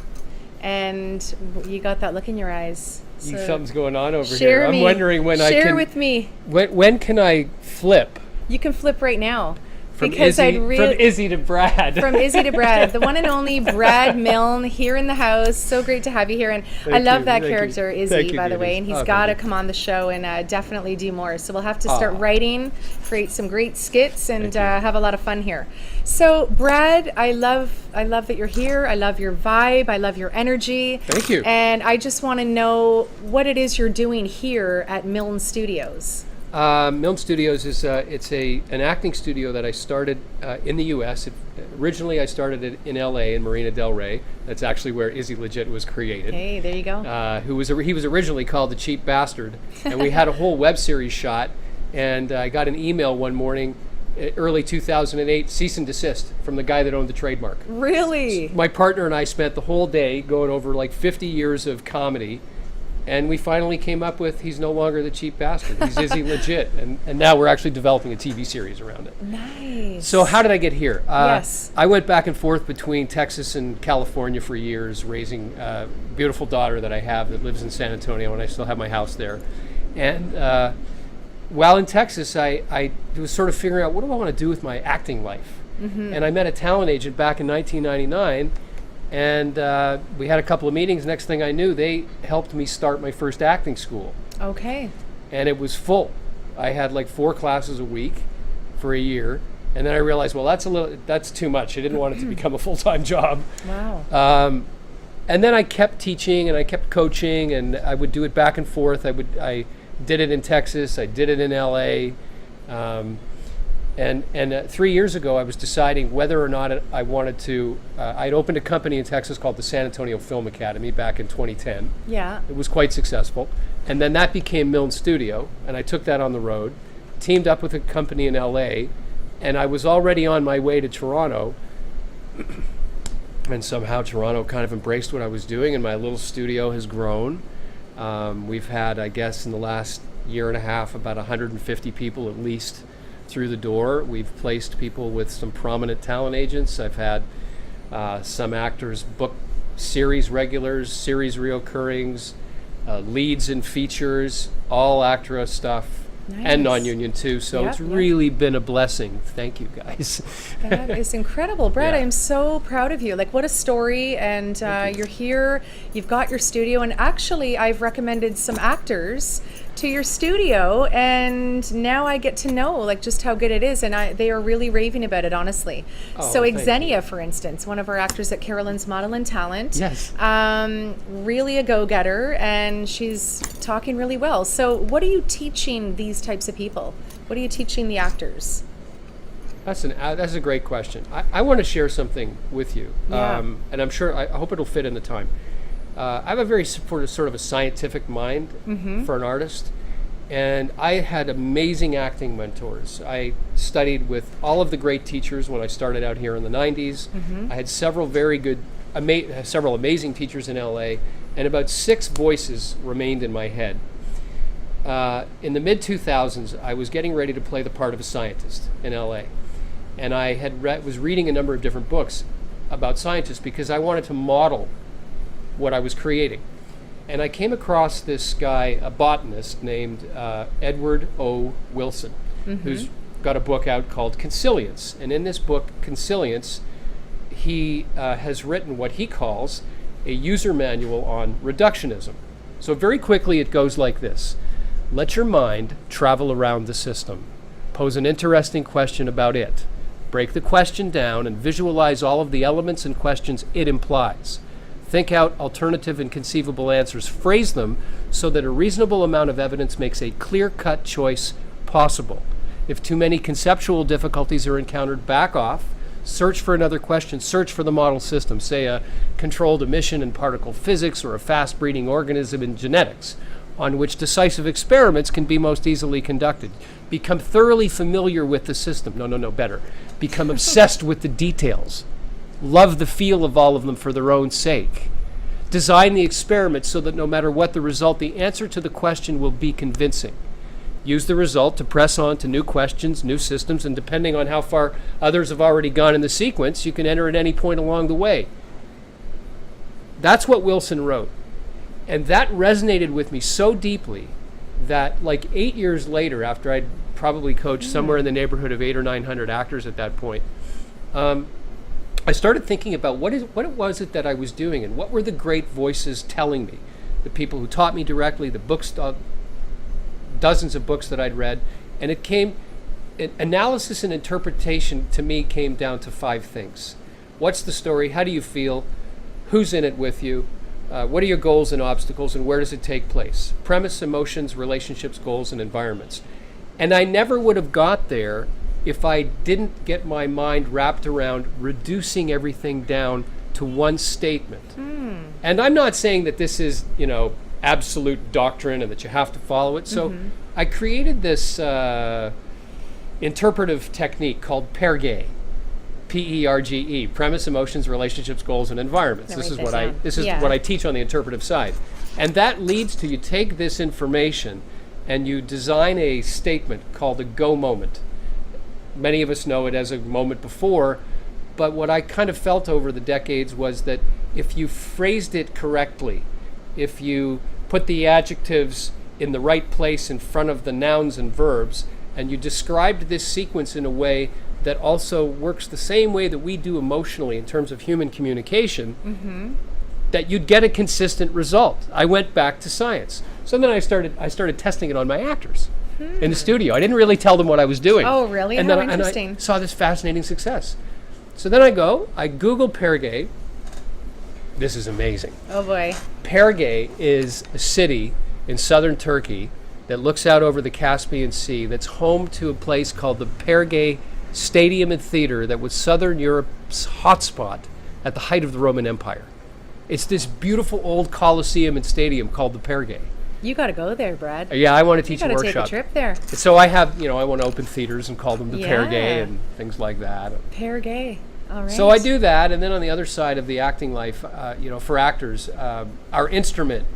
And you got that look in your eyes. So Something's going on over share here. me. I'm wondering when I can. Share with me. When can I flip You can flip right now. from because Izzy, I'd really from Izzy to Brad? From Izzy to Brad, the one and only Brad Milne here in the house. So great to have you here. And I Thank love you, that thank you. character, Thank Izzy, you, by the way. Denise. And he's Oh, got to thank you. come on the show and definitely do more. So we'll have to start Aw. writing, create some great skits, and have a lot of fun here. So Brad, I love that you're here. I love your vibe. I love your energy. Thank you. And I just want to know what it is you're doing here at Milne Studios. Milne Studios is an acting studio that I started in the U.S. Originally, I started it in L.A. in Marina Del Rey. That's actually where Izzy Legit was created. Hey, there you go. He was originally called The Cheap Bastard, and we had a whole web series shot. And I got an email one morning, early 2008, cease and desist from the guy that owned the trademark. Really? My partner and I spent the whole day going over like 50 years of comedy. And we finally came up with he's no longer the cheap bastard. He's Izzy Legit. And now we're actually developing a TV series around it. Nice. So how did I get here? Yes. I went back and forth between Texas and California for years, raising a beautiful daughter that I have that lives in San Antonio, and I still have my house there. And while in Texas, I was sort of figuring out, what do I want to do with my acting life? Mm-hmm. And I met a talent agent back in 1999. And we had a couple of meetings. Next thing I knew, they helped me start my first acting school. Okay. And it was full. I had like 4 classes a week for a year. And then I realized, well, that's too much. I didn't want it to become a full-time job. Wow. And then I kept teaching and I kept coaching, and I would do it back and forth. I did it in Texas. I did it in LA. And 3 years ago, I was deciding whether or not I wanted to. I'd opened a company in Texas called the San Antonio Film Academy back in 2010. Yeah. It was quite successful. And then that became Milne Studio, and I took that on the road, teamed up with a company in LA, and I was already on my way to Toronto. And somehow Toronto kind of embraced what I was doing, and my little studio has grown. We've had, I guess, in the last year and a half, about 150 people at least through the door. We've placed people with some prominent talent agents. I've had some actors book series regulars, series reoccurrings, leads in features, all ACTRA stuff. Nice. And non-union too, so it's really been a blessing. Thank you, guys. That is incredible. Brad, Yeah. I'm so proud of you. Like, what a story. And you're here, you've got your studio, and actually I've recommended some actors to your studio, and now I get to know like just how good it is, and they are really raving about it, honestly. So thank Xenia, for instance, one of our actors at Carolyn's Model and Talent, Yes. really a go-getter, and she's talking really well. So what are you teaching these types of people? What are you teaching the actors? That's a great question. I want to share something with you, Yeah. and I'm sure I hope it'll fit in the time. I have a very sort of a scientific mind for an artist, and I had amazing acting mentors. I studied with all of the great teachers when I started out here in the 90s. I had several very good, several amazing teachers in LA, and about 6 voices remained in my head. In the mid-2000s, I was getting ready to play the part of a scientist in LA, and I was reading a number of different books about scientists because I wanted to model what I was creating. And I came across this guy, a botanist named Edward O. Wilson, who's got a book out called Consilience. And in this book, Consilience, he has written what he calls a user manual on reductionism. So very quickly it goes like this. Let your mind travel around the system. Pose an interesting question about it. Break the question down and visualize all of the elements and questions it implies. Think out alternative and conceivable answers. Phrase them so that a reasonable amount of evidence makes a clear-cut choice possible. If too many conceptual difficulties are encountered, back off. Search for another question. Search for the model system, say a controlled emission in particle physics or a fast-breeding organism in genetics, on which decisive experiments can be most easily conducted. Become thoroughly familiar with the system. Better. Become obsessed with the details. Love the feel of all of them for their own sake. Design the experiment so that no matter what the result, the answer to the question will be convincing. Use the result to press on to new questions, new systems, and depending on how far others have already gone in the sequence, you can enter at any point along the way. That's what Wilson wrote. And that resonated with me so deeply that like 8 years later, after I'd probably coached somewhere in the neighborhood of 800 or 900 actors at that point, I started thinking about what was it that I was doing and what were the great voices telling me. The people who taught me directly, the books, dozens of books that I'd read, and analysis and interpretation to me came down to 5 things. What's the story? How do you feel? Who's in it with you? What are your goals and obstacles, and where does it take place? Premise, emotions, relationships, goals, and environments. And I never would have got there if I didn't get my mind wrapped around reducing everything down to one statement. And I'm not saying that this is, absolute doctrine and that you have to follow it. So I created this interpretive technique called PERGE. PERGE, premise, emotions, relationships, goals, and environments. This is what I teach on the interpretive side. And that leads to you take this information and you design a statement called a go moment. Many of us know it as a moment before, but what I kind of felt over the decades was that if you phrased it correctly, if you put the adjectives in the right place in front of the nouns and verbs, and you described this sequence in a way that also works the same way that we do emotionally in terms of human communication, that you'd get a consistent result. I went back to science. So then I started testing it on my actors in the studio. I didn't really tell them what I was doing. Oh, really? And How then interesting. I saw this fascinating success. So then I Google PERGE. This is amazing. Oh boy. PERGE is a city in southern Turkey that looks out over the Caspian Sea that's home to a place called the PERGE Stadium and Theater that was Southern Europe's hotspot at the height of the Roman Empire. It's this beautiful old Colosseum and stadium called the PERGE. You got to go there, Brad. Yeah, I want to teach a You got to workshop. take a trip there. So I have, I want to open theaters and call them the PERGE Yeah. and things like that. PERGE. All right. So I do that, and then on the other side of the acting life, for actors, our instrument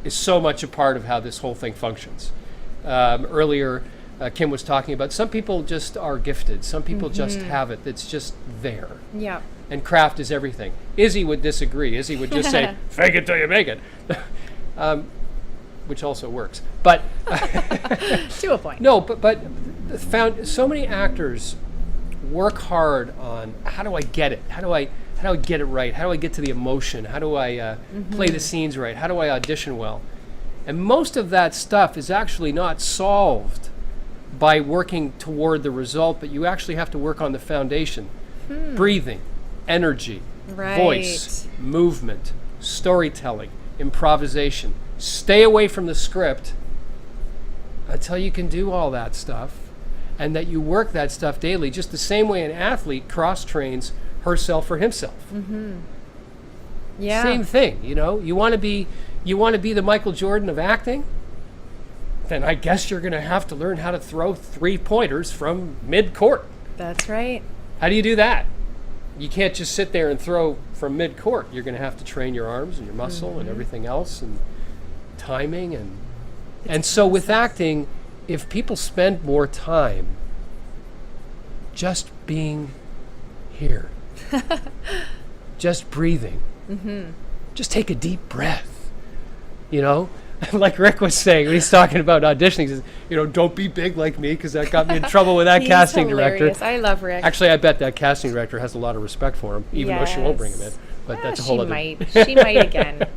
is so much a part of how this whole thing functions. Earlier, Kim was talking about some people just are gifted. Some people just have it. It's just there. Yeah. And craft is everything. Izzy would disagree. Izzy would just say, fake it till you make it, which also works. But To a point. no, but found so many actors work hard on how do I get it? How do I get it right? How do I get to the emotion? How do I play the scenes right? How do I audition well? And most of that stuff is actually not solved by working toward the result, but you actually have to work on the foundation. Breathing, energy, voice, movement, storytelling, improvisation. Stay away from the script until you can do all that stuff, and that you work that stuff daily, just the same way an athlete cross-trains herself or himself. Yeah. Same thing, You want to be the Michael Jordan of acting? Then I guess you're going to have to learn how to throw 3-pointers from mid-court. That's right. How do you do that? You can't just sit there and throw from mid-court. You're going to have to train your arms and your muscle and everything else, and timing. And so with acting, if people spend more time just being here, just breathing, just take a deep breath, Like Rick was saying when he's talking about auditioning, he says, don't be big like me, because that got me in trouble with that He's casting hilarious. director. I love Rick. Actually, I bet that casting director has a lot of respect for him, even though she won't bring him in. But that's a whole other. She might again.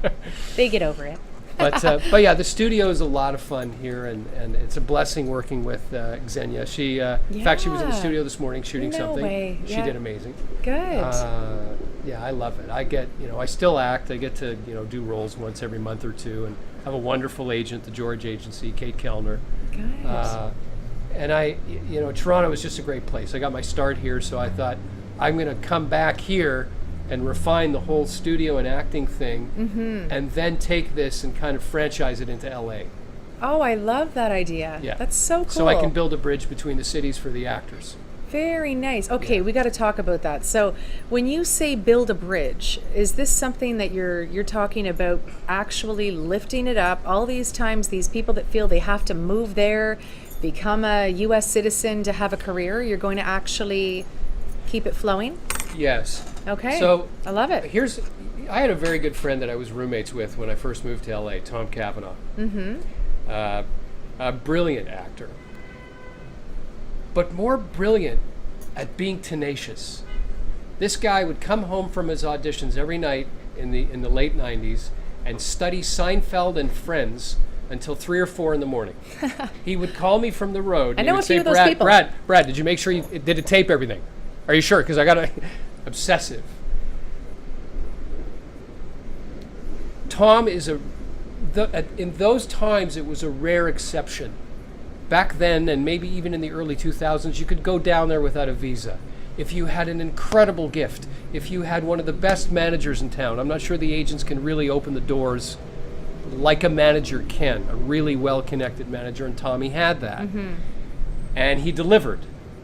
They get over it. But yeah, the studio is a lot of fun here, and it's a blessing working with Xenia. She, in fact, she was in the studio this morning shooting No something. way. She Yeah. did amazing. Good. Yeah, I love it. I get, I still act. I get to, do roles once every month or two, and have a wonderful agent, the George Agency, Kate Kellner. Good. And I, Toronto was just a great place. I got my start here, so I thought I'm going to come back here and refine the whole studio and acting thing, and then take this and kind of franchise it into LA. Oh, I love that idea. Yeah. That's so cool. So I can build a bridge between the cities for the actors. Very nice. Okay, we got to talk about that. So, when you say build a bridge, is this something that you're talking about actually lifting it up? All these times, these people that feel they have to move there, become a U.S. citizen to have a career, you're going to actually keep it flowing? Yes. Okay. So I love it. I had a very good friend that I was roommates with when I first moved to LA, Tom Cavanaugh. A brilliant actor, but more brilliant at being tenacious. This guy would come home from his auditions every night in the late 90s and study Seinfeld and Friends until 3 or 4 in the morning. He would call me from the road. I and know he would a few say, of those people. Brad, did you make sure did it tape everything? Are you sure? Because I got to obsessive. Tom is in those times it was a rare exception. Back then, and maybe even in the early 2000s, you could go down there without a visa. If you had an incredible gift, if you had one of the best managers in town, I'm not sure the agents can really open the doors like a manager can, a really well-connected manager, and Tommy had that. And he delivered.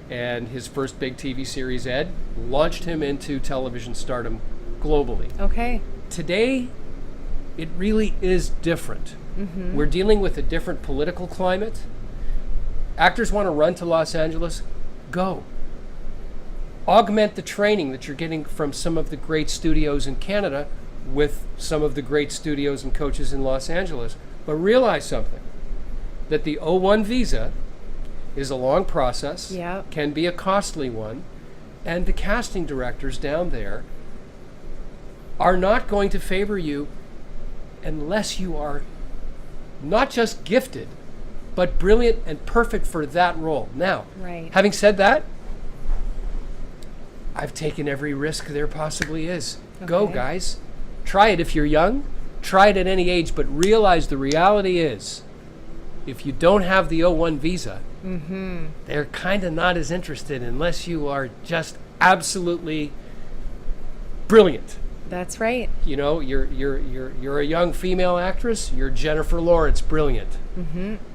And his first big TV series, Ed, launched him into television stardom globally. Okay. Today, it really is different. We're dealing with a different political climate. Actors want to run to Los Angeles, go. Augment the training that you're getting from some of the great studios in Canada with some of the great studios and coaches in Los Angeles. But realize something, that the O1 visa is a long process, can be a costly one, and the casting directors down there are not going to favor you unless you are not just gifted, but brilliant and perfect for that role. Now, having said that, I've taken every risk there possibly is. Go, guys. Try it if you're young. Try it at any age, but realize the reality is, if you don't have the O1 visa, they're kind of not as interested unless you are just absolutely brilliant. That's right. You're a young female actress. You're Jennifer Lawrence, brilliant.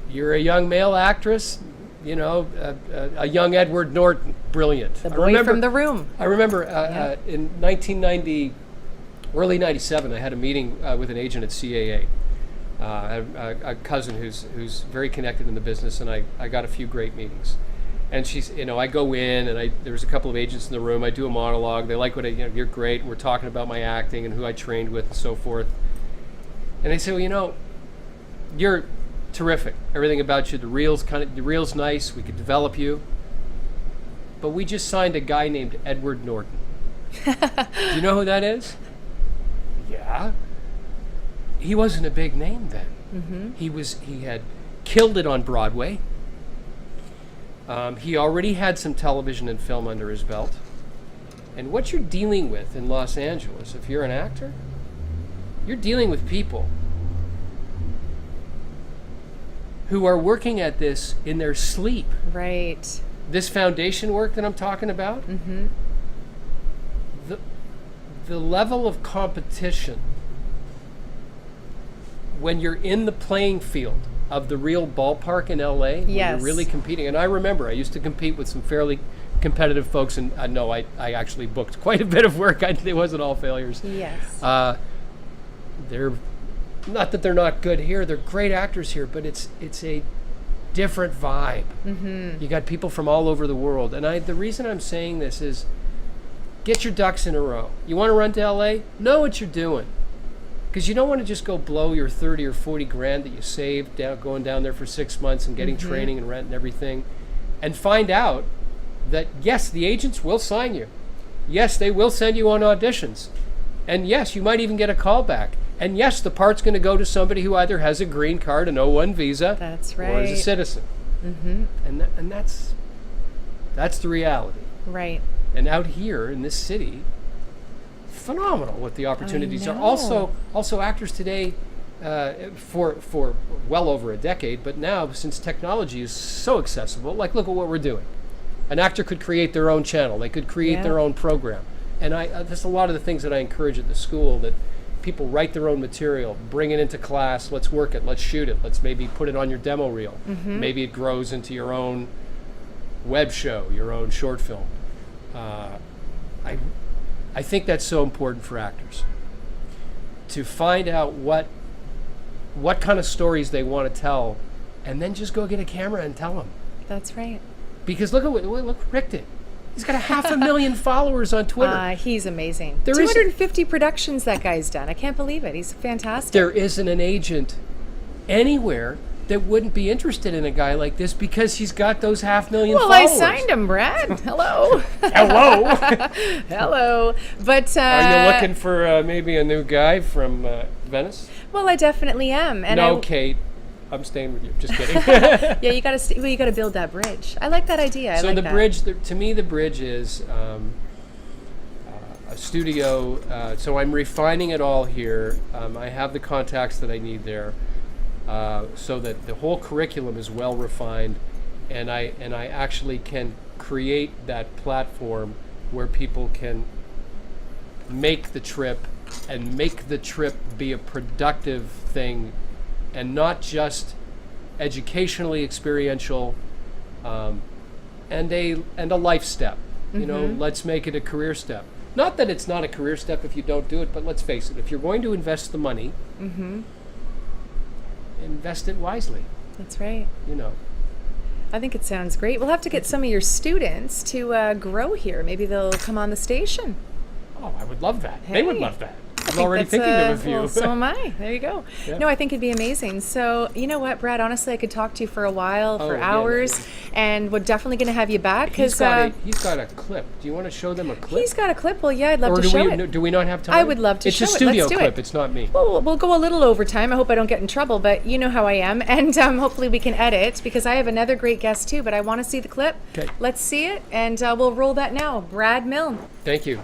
You're a young male actress. A young Edward Norton, brilliant. The boy from The Room. I remember in 1990, early 97, I had a meeting with an agent at CAA. A cousin who's very connected in the business, and I got a few great meetings. And she's, I go in, and there's a couple of agents in the room. I do a monologue. They like what you're great. And we're talking about my acting and who I trained with and so forth. And they say, well, you're terrific. Everything about you, the reel's nice. We could develop you. But we just signed a guy named Edward Norton. Do you know who that is? Yeah. He wasn't a big name then. He had killed it on Broadway. He already had some television and film under his belt. And what you're dealing with in Los Angeles, if you're an actor, you're dealing with people who are working at this in their sleep. Right. This foundation work that I'm talking about, the level of competition when you're in the playing field of the real ballpark in LA, when you're really competing. And I remember I used to compete with some fairly competitive folks, and I actually booked quite a bit of work. It wasn't all failures. Yes. They're not that they're not good here. They're great actors here, but it's a different vibe. You got people from all over the world. And the reason I'm saying this is, get your ducks in a row. You want to run to LA? Know what you're doing. Because you don't want to just go blow your 30 or 40 grand that you saved going down there for 6 months and getting training and rent and everything, and find out that, yes, the agents will sign you. Yes, they will send you on auditions. And yes, you might even get a call back. And yes, the part's going to go to somebody who either has a green card, an O1 visa, That's or is a right. citizen. Mm-hmm. And that's the reality. Right. And out here in this city, phenomenal what the opportunities are. know. Also actors today, for well over a decade, but now since technology is so accessible, like look at what we're doing. An actor could create their own channel. They could create their own program. And there's a lot of the things that I encourage at the school, that people write their own material, bring it into class, let's work it, let's shoot it, let's maybe put it on your demo reel. Mm-hmm. Maybe it grows into your own web show, your own short film. I think that's so important for actors, to find out what kind of stories they want to tell, and then just go get a camera and tell them. That's right. Because look what Rick did. He's got 500,000 followers on Twitter. He's amazing. There 250 productions that guy's done. I can't believe it. He's fantastic. There isn't an agent anywhere that wouldn't be interested in a guy like this, because he's got those 500,000 Well, followers. I signed him, Brad. Hello. Hello. Hello. But Are you looking for maybe a new guy from Venice? Well, I definitely am. And No, Kate. I'm staying with you. Just kidding. Yeah, you got to. You got to build that bridge. I like that idea. So I like the that. bridge, to me, the bridge is a studio. So I'm refining it all here. I have the contacts that I need there, so that the whole curriculum is well refined, and I actually can create that platform where people can make the trip, and make the trip be a productive thing, and not just educationally experiential, and a life step. You know, let's make it a career step. Not that it's not a career step if you don't do it, but let's face it, if you're going to invest the money, invest it wisely. That's right. You know. I think it sounds great. We'll have to get some of your students to grow here. Maybe they'll come on the station. Oh, I would love that. They would Hey. love that. I I'm think already that's, thinking of a few. Well, so am I. There you go. Yeah. No, I think it'd be amazing. So, you know what, Brad? Honestly, I could talk to you for a while, for yeah, hours, and we're definitely going to have you back He's because got a clip. Do you want to show them a clip? he's got a clip. Well, yeah, I'd love or to do show we? it. Do we not have time? I would love to it's show a it. studio Let's do clip. it. It's not me. Well, we'll go a little over time. I hope I don't get in trouble, but you know how I am. And hopefully we can edit, because I have another great guest too, but I want to see the clip. Okay. Let's see it, and we'll roll that now. Brad Milne. Thank you.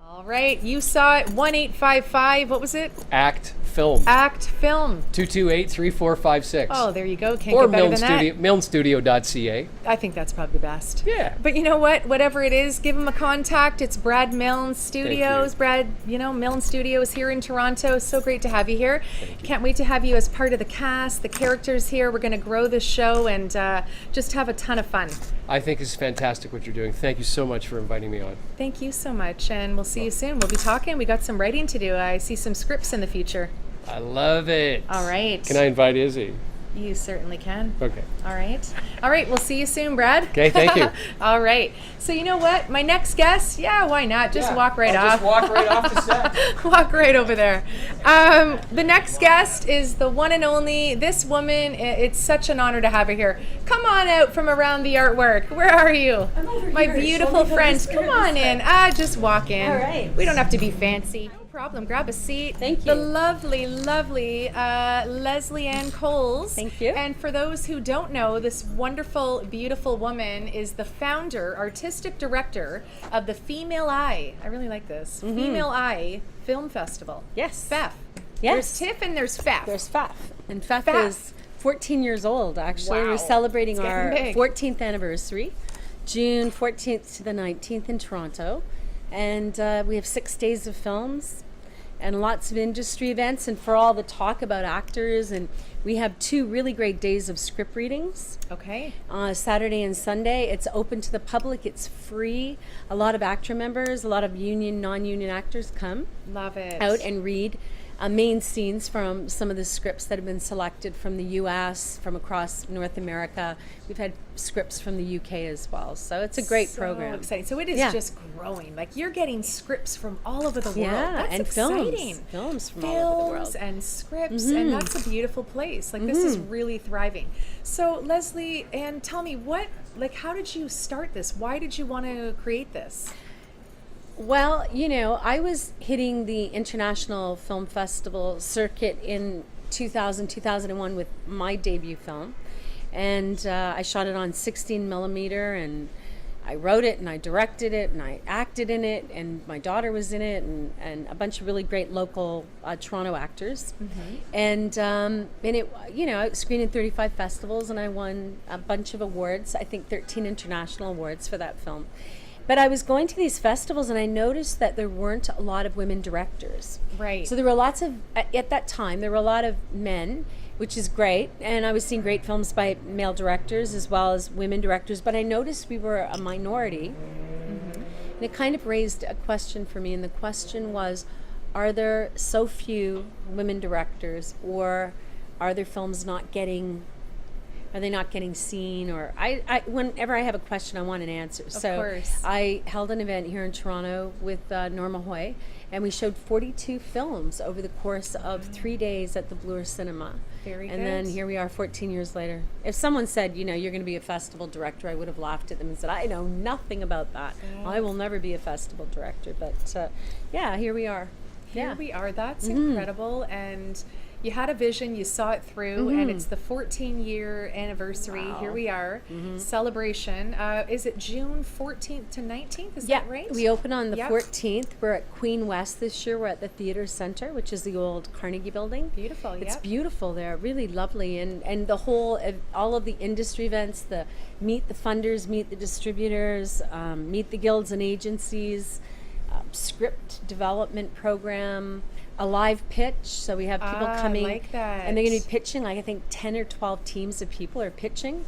All right, you saw it. 1855. What was it? Act Film. Act Film. 228-3456. Oh, there you go. Can't or get better than that. milnestudio.ca. I think that's probably the best. Yeah. But you know what? Whatever it is, give him a contact. It's Brad Milne Studios. you. Brad, Milne Studios here in Toronto. So great to have you here. Can't wait to have you as part of the cast, the characters here. We're going to grow this show and just have a ton of fun. I think it's fantastic what you're doing. Thank you so much for inviting me on. Thank you so much, and we'll see you soon. We'll be talking. We got some writing to do. I see some scripts in the future. I love it. All right. Can I invite Izzy? You certainly can. Okay. All right. All right. We'll see you soon, Brad. Okay, thank you. All right. So you know what? My next guest, yeah, why not? Just walk right off. Just walk right off the set. Walk right over there. The next guest is the one and only, this woman. It's such an honor to have her here. Come on out from around the artwork. Where are you? I'm over My here. beautiful Show me friends. this Come way. on in. Just walk in. All right. We don't have to be fancy. No problem. Grab a seat. Thank The you. lovely, lovely Leslie Ann Coles. Thank you. And for those who don't know, this wonderful, beautiful woman is the founder, artistic director of the Female Eye. I really like this. Female Eye Film Festival. Yes. FEF. Yes. There's TIFF and there's FEF. There's FAF. And FAF FAF. is 14 years old, actually. Wow. We're celebrating It's getting our big. 14th anniversary, June 14th to the 19th in Toronto. And we have 6 days of films and lots of industry events. And for all the talk about actors, and we have 2 really great days of script readings. Okay. Saturday and Sunday. It's open to the public. It's free. A lot of actor members, a lot of union, non-union actors come Love it. out and read main scenes from some of the scripts that have been selected from the U.S., from across North America. We've had scripts from the U.K. as well. So it's a great So program. exciting. So it is Yeah. just growing. Like you're getting scripts from all over the world. Yeah, That's and exciting. films from all over the world. Films and scripts, and that's a beautiful place. Like this is really thriving. So Leslie, and tell me how did you start this? Why did you want to create this? Well, I was hitting the International Film Festival circuit in 2000, 2001 with my debut film. And I shot it on 16 millimeter, and I wrote it and I directed it and I acted in it, and my daughter was in it, and a bunch of really great local Toronto actors. And it, I screened in 35 festivals, and I won a bunch of awards, I think 13 international awards for that film. But I was going to these festivals and I noticed that there weren't a lot of women directors. Right. So there were lots of, at that time, there were a lot of men, which is great. And I was seeing great films by male directors as well as women directors. But I noticed we were a minority. And it kind of raised a question for me. And the question was, are there so few women directors, or are their films not getting... Are they not getting seen? Or whenever I have a question, I want an answer. So course. I held an event here in Toronto with Norma Hoy, and we showed 42 films over the course of 3 days at the Bloor Cinema. Very and good. then here we are 14 years later. If someone said, you're going to be a festival director, I would have laughed at them and said, I know nothing about that. I will never be a festival director. But yeah, here we are. Here we are. That's incredible. And you had a vision, you saw it through, and it's the 14-year anniversary. Wow. Here we are, celebration. Is it June 14th to 19th? Is that right? We open on the Yep. 14th. We're at Queen West this year. We're at the Theatre Center, which is the old Carnegie building. Beautiful, It's yep. beautiful there, really lovely. And the whole, all of the industry events, the meet the funders, meet the distributors, meet the guilds and agencies, script development program, a live pitch. So we have people coming, I like that. and they're going to be pitching. Like I think 10 or 12 teams of people are pitching,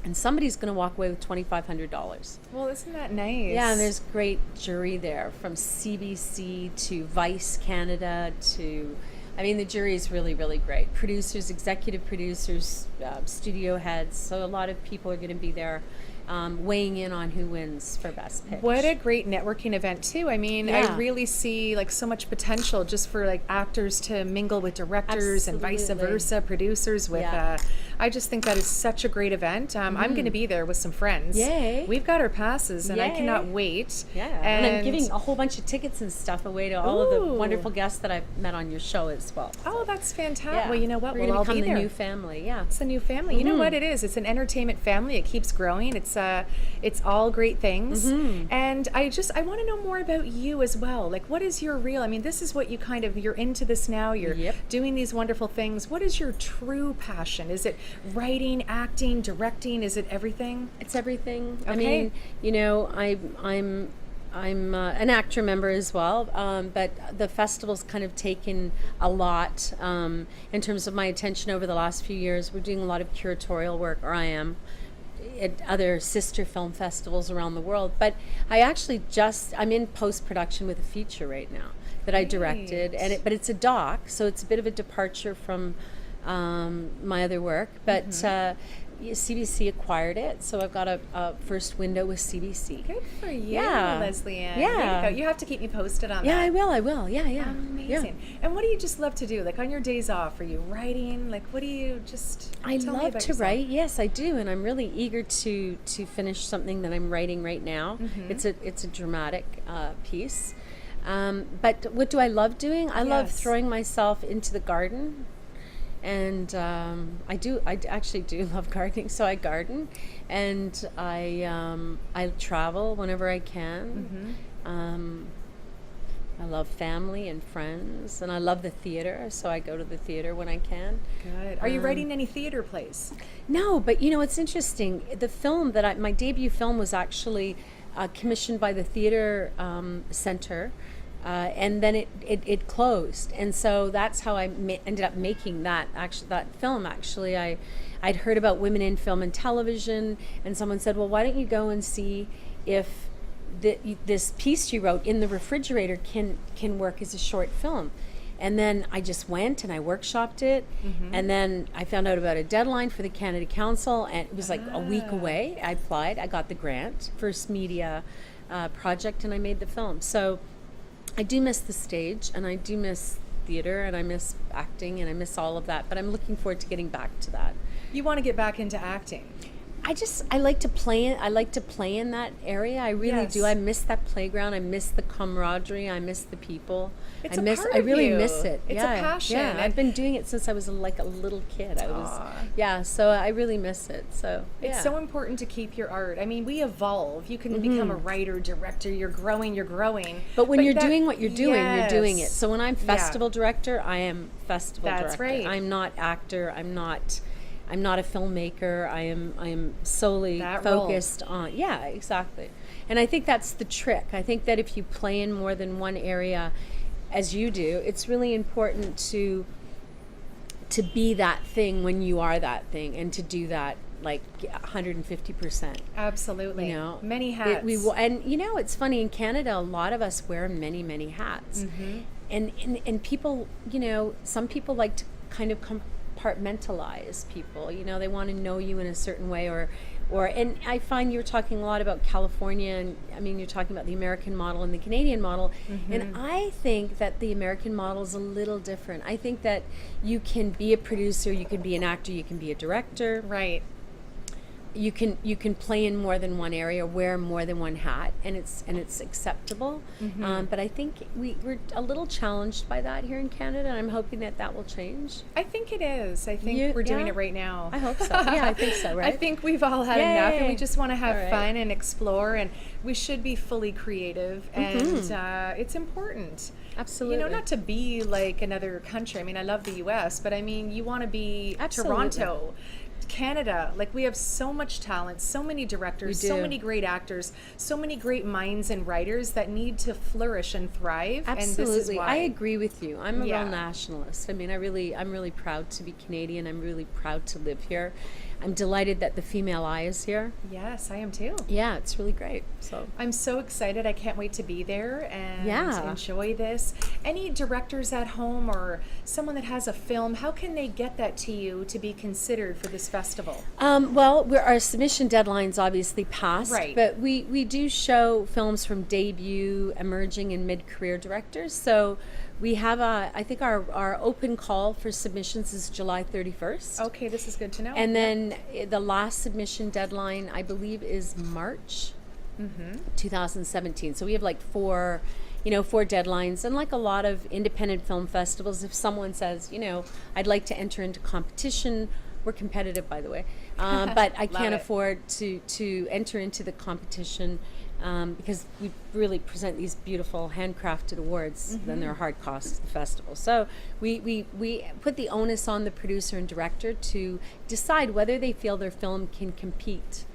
and somebody's going to walk away with $2,500. Well, isn't that nice? Yeah, and there's great jury there, from CBC to Vice Canada to, the jury is really, really great. Producers, executive producers, studio heads. So a lot of people are going to be there. Weighing in on who wins for best pitch. What a great networking event too. I Yeah. really see like so much potential just for like actors to mingle with directors and vice Absolutely. versa, producers with Yeah. I just think that is such a great event. I'm going to be there with some friends. Yay. We've got our passes and I Yay. cannot wait. Yeah, and I'm giving a whole bunch of tickets and stuff away to all of the Ooh. wonderful guests that I've met on your show as well. Oh, that's fantastic. Yeah. Well, you know what? We're We'll gonna all become be the there. new family. Yeah. It's a new family. You know what it is? It's an entertainment family. It keeps growing. It's all great things. And I want to know more about you as well. Like, what is your real? This is what you're into this now. You're Yep. doing these wonderful things. What is your true passion? Is it writing, acting, directing? Is it everything? It's everything. Okay. I'm an actor member as well, but the festival's kind of taken a lot in terms of my attention over the last few years. We're doing a lot of curatorial work, or I am, at other sister film festivals around the world. But I actually I'm in post-production with a feature right now that I directed, but it's a doc, so it's a bit of a departure from my other work, but CBC acquired it, so I've got a first window with CBC. Good for you, Yeah. Leslie Ann. Yeah. There you go. You have to keep me posted on Yeah, that. I will. Yeah. Amazing. And what do you just love to do? Like on your days off, are you writing? Like what do you just I tell me love about to yourself. write. Yes, I do, and I'm really eager to finish something that I'm writing right now. It's a dramatic piece. But what do I love doing? I love Yes. throwing myself into the garden, and I actually do love gardening. So I garden, and I travel whenever I can. I love family and friends, and I love the theater, so I go to the theater when I can. Good. Are you writing any theater plays? No, but you know, it's interesting. The film that my debut film was actually commissioned by the theater center, and then it closed, and so that's how I ended up making that film. Actually, I'd heard about women in film and television, and someone said, "Well, why don't you go and see if this piece you wrote in the refrigerator can work as a short film?" And then I just went and I workshopped it, and then I found out about a deadline for the Canada Council, and it was like a week away. I applied, I got the grant, first media project, and I made the film. So I do miss the stage, and I do miss theater, and I miss acting, and I miss all of that, but I'm looking forward to getting back to that. You want to get back into acting. I like to play in that area. I really Yes. do. I miss that playground. I miss the camaraderie. I miss the people. It's I a miss part I of really you. miss it. It's a passion. Yeah. And- I've been doing it since I was like a little kid. So I really miss it. So It's so important to keep your art. I mean, we evolve. You can become a writer, director. You're growing. But when you're that- doing what you're doing, you're doing it. Yes. So when I'm Yeah. festival director, I am festival That's director. right. I'm not actor. I'm not a filmmaker. I am solely That role. focused on exactly. And I think that's the trick. I think that if you play in more than one area, as you do, it's really important to be that thing when you are that thing, and to do that like 150%. Absolutely. You know, many hats. And you know, it's funny, in Canada, a lot of us wear many hats, and people, you know, some people like to kind of compartmentalize people. You know, they want to know you in a certain way, or and I find you're talking a lot about California, and I mean, you're talking about the American model and the Canadian model, and I think that the American model is a little different. I think that you can be a producer, you can be an actor, you can be a director, right. you can play in more than one area, wear more than one hat, and it's acceptable. But I think we're a little challenged by that here in Canada, and I'm hoping that will change. I think it is. I think we're doing it right now. I hope so. Yeah, I think so. Right. I think we've all had enough, and we Yay. just want to have All right. fun and explore, and we should be fully creative, and it's important. Absolutely. You know, not to be like another country. I mean, I love the U.S., but I mean, you want to be Absolutely. Toronto, Canada. Like, we have so much talent, so many directors, We so do. many great actors, so many great minds and writers that need to flourish and thrive. Absolutely. And this is why. I agree with you. I'm a Yeah. real nationalist. I mean, I'm really proud to be Canadian. I'm really proud to live here. I'm delighted that the female eye is here. Yes, I am too. Yeah, it's really great. So I'm so excited. I can't wait to be there and Yeah. enjoy this. Any directors at home or someone that has a film, how can they get that to you to be considered for this festival? well, our submission deadline's obviously passed, Right. but we do show films from debut, emerging, and mid-career directors. So we have I think our open call for submissions is July 31st. Okay, this is good to know. And then the last submission deadline, I believe, is March 2017. So we have like four deadlines. And like a lot of independent film festivals, if someone says, you know, I'd like to enter into competition, we're competitive, by the way, but I can't it. afford to enter into the competition because we really present these beautiful handcrafted awards, then there are hard costs to the festival. So we put the onus on the producer and director to decide whether they feel their film can compete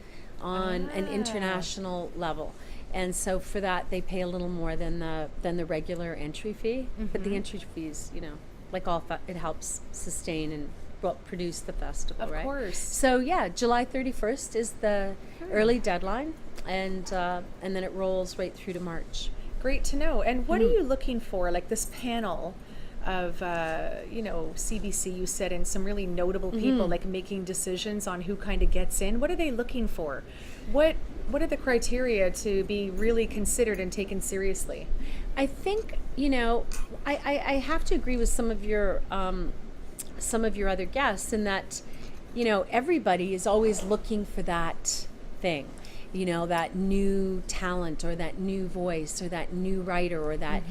on an international level. And so for that, they pay a little more than the regular entry fee. But the entry fees, you know, like it helps sustain and produce the festival, Of right? course. So yeah, July 31st is the early deadline, and then it rolls right through to March. Great to know. And what are you looking for? Like this panel, CBC, you said, and some really notable people like making decisions on who kind of gets in. What are they looking for? What are the criteria to be really considered and taken seriously? I think, I have to agree with some of your other guests in that, everybody is always looking for that thing, that new talent or that new voice or that new writer or that,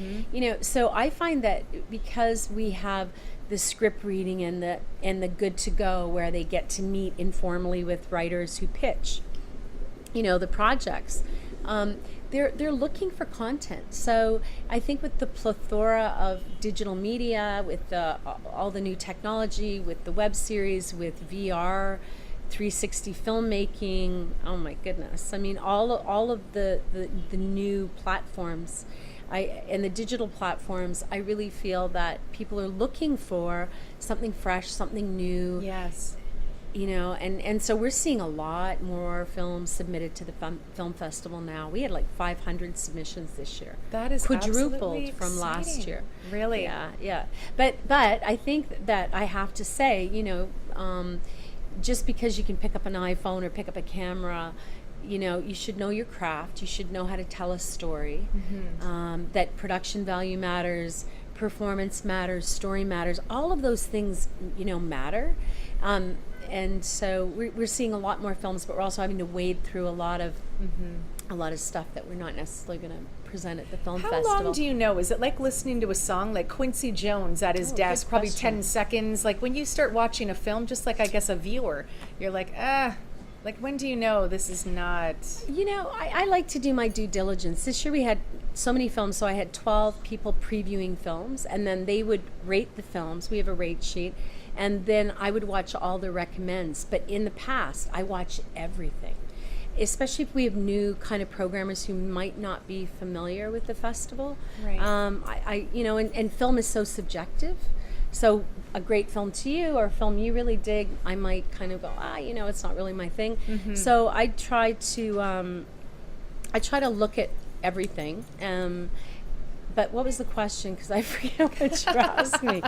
so I find that because we have the script reading and the good to go where they get to meet informally with writers who pitch, the projects, they're looking for content. So I think with the plethora of digital media, with all the new technology, with the web series, with VR, 360 filmmaking, oh my goodness, I mean all of the new platforms, and the digital platforms, I really feel that people are looking for something fresh, something new. Yes. And so we're seeing a lot more films submitted to the film festival now. We had like 500 submissions this year. That is quadrupled from exciting. last year. Really? Yeah. But I think that I have to say, just because you can pick up an iPhone or pick up a camera, you should know your craft. You should know how to tell a story. That production value matters, performance matters, story matters. All of those things, matter. And so we're seeing a lot more films, but we're also having to wade through a lot of stuff that we're not necessarily going to present at the film festival. How long do you know? Is it like listening to a song, like Quincy Jones at his desk, probably 10 seconds? Like when you start watching a film, just like I guess a viewer, you're like, like when do you know this is not... I like to do my due diligence. This year we had so many films, so I had 12 people previewing films, and then they would rate the films. We have a rate sheet. And then I would watch all the recommends. But in the past, I watch everything, especially if we have new kind of programmers who might not be familiar with the festival. Right. And film is so subjective. So a great film to you or a film you really dig, I might kind of go, it's not really my thing. So I try to look at everything. But what was the question? Because I forget what you asked me.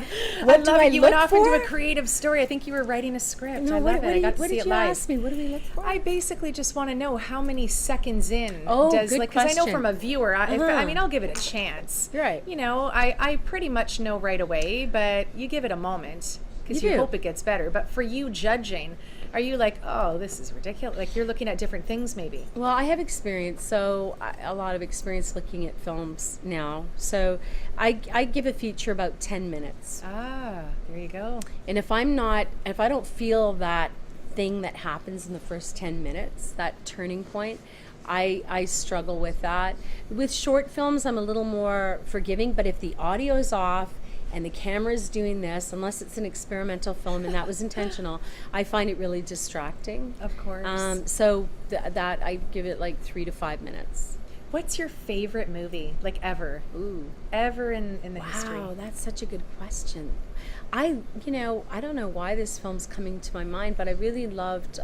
What do I you look went off for? into a creative story. I think you were writing a script. No, I love it. I got to see it live. What did you ask me? What do we look for? I basically just want to know how many seconds in good because I know question. from a viewer, I'll give it a chance. Right. I pretty much know right away, but you give it a moment because you hope it gets better. But for you judging, are you like, oh, this is ridiculous? Like you're looking at different things maybe? Well, I have experience, a lot of experience looking at films now. So I give a feature about 10 minutes. Ah, there you go. And if I don't feel that thing that happens in the first 10 minutes, that turning point, I struggle with that. With short films, I'm a little more forgiving, but if the audio is off, and the camera's doing this, unless it's an experimental film and that was intentional, I find it really distracting. Of course. So that I give it like 3 to 5 minutes. What's your favorite movie, like ever? Ooh. Ever in the history? Wow, that's such a good question. I don't know why this film's coming to my mind, but I really loved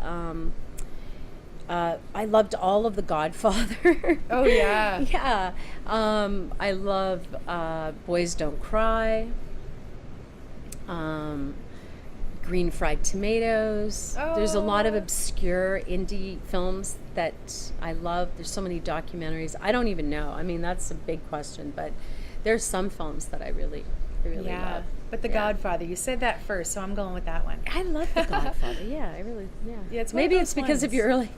I loved all of The Godfather. Oh, yeah. Yeah. I love Boys Don't Cry. Green Fried Tomatoes. Oh. There's a lot of obscure indie films that I love. There's so many documentaries. I don't even know. I mean, that's a big question, but there's some films that I really love. But The Godfather, you said that first, so I'm going with that one. I love The Godfather. Yeah. Yeah, it's one maybe of it's those because of ones. your early.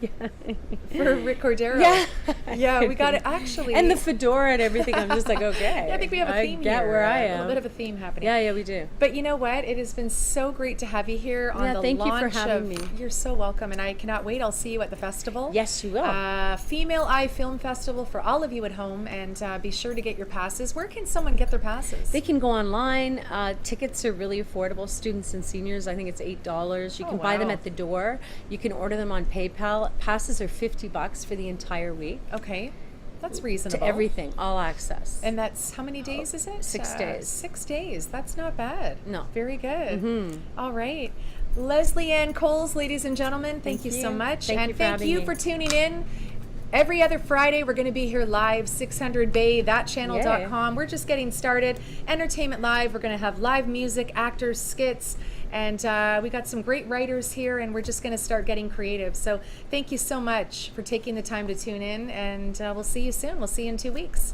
For Rick Cordeiro. Yeah. Yeah, we got it actually. And the fedora and everything. I'm just like, okay. Yeah, I think we have a theme I get here. where I A am. little bit of a theme happening. Yeah, we do. But you know what? It has been so great to have you here on the thank you for launch having of. me. You're so welcome, and I cannot wait. I'll see you at the festival. Yes, you will. Female Eye Film Festival for all of you at home, and be sure to get your passes. Where can someone get their passes? They can go online. Tickets are really affordable. Students and seniors, I think it's $8. You can buy them at the door. You can order them on PayPal. Passes are $50 for the entire week. Okay. That's reasonable. To everything, all access. And that's, how many days is it? 6 days. 6 days. That's not bad. No. Very good. All right. Leslie Ann Coles, ladies and gentlemen, thank you so much. Thank and you for thank having you me. for tuning in. Every other Friday, we're going to be here live, 600bay, thatchannel.com. We're just getting started. Entertainment Live. We're going to have live music, actors, skits, and we got some great writers here, and we're just going to start getting creative. So thank you so much for taking the time to tune in, and we'll see you soon. We'll see you in 2 weeks.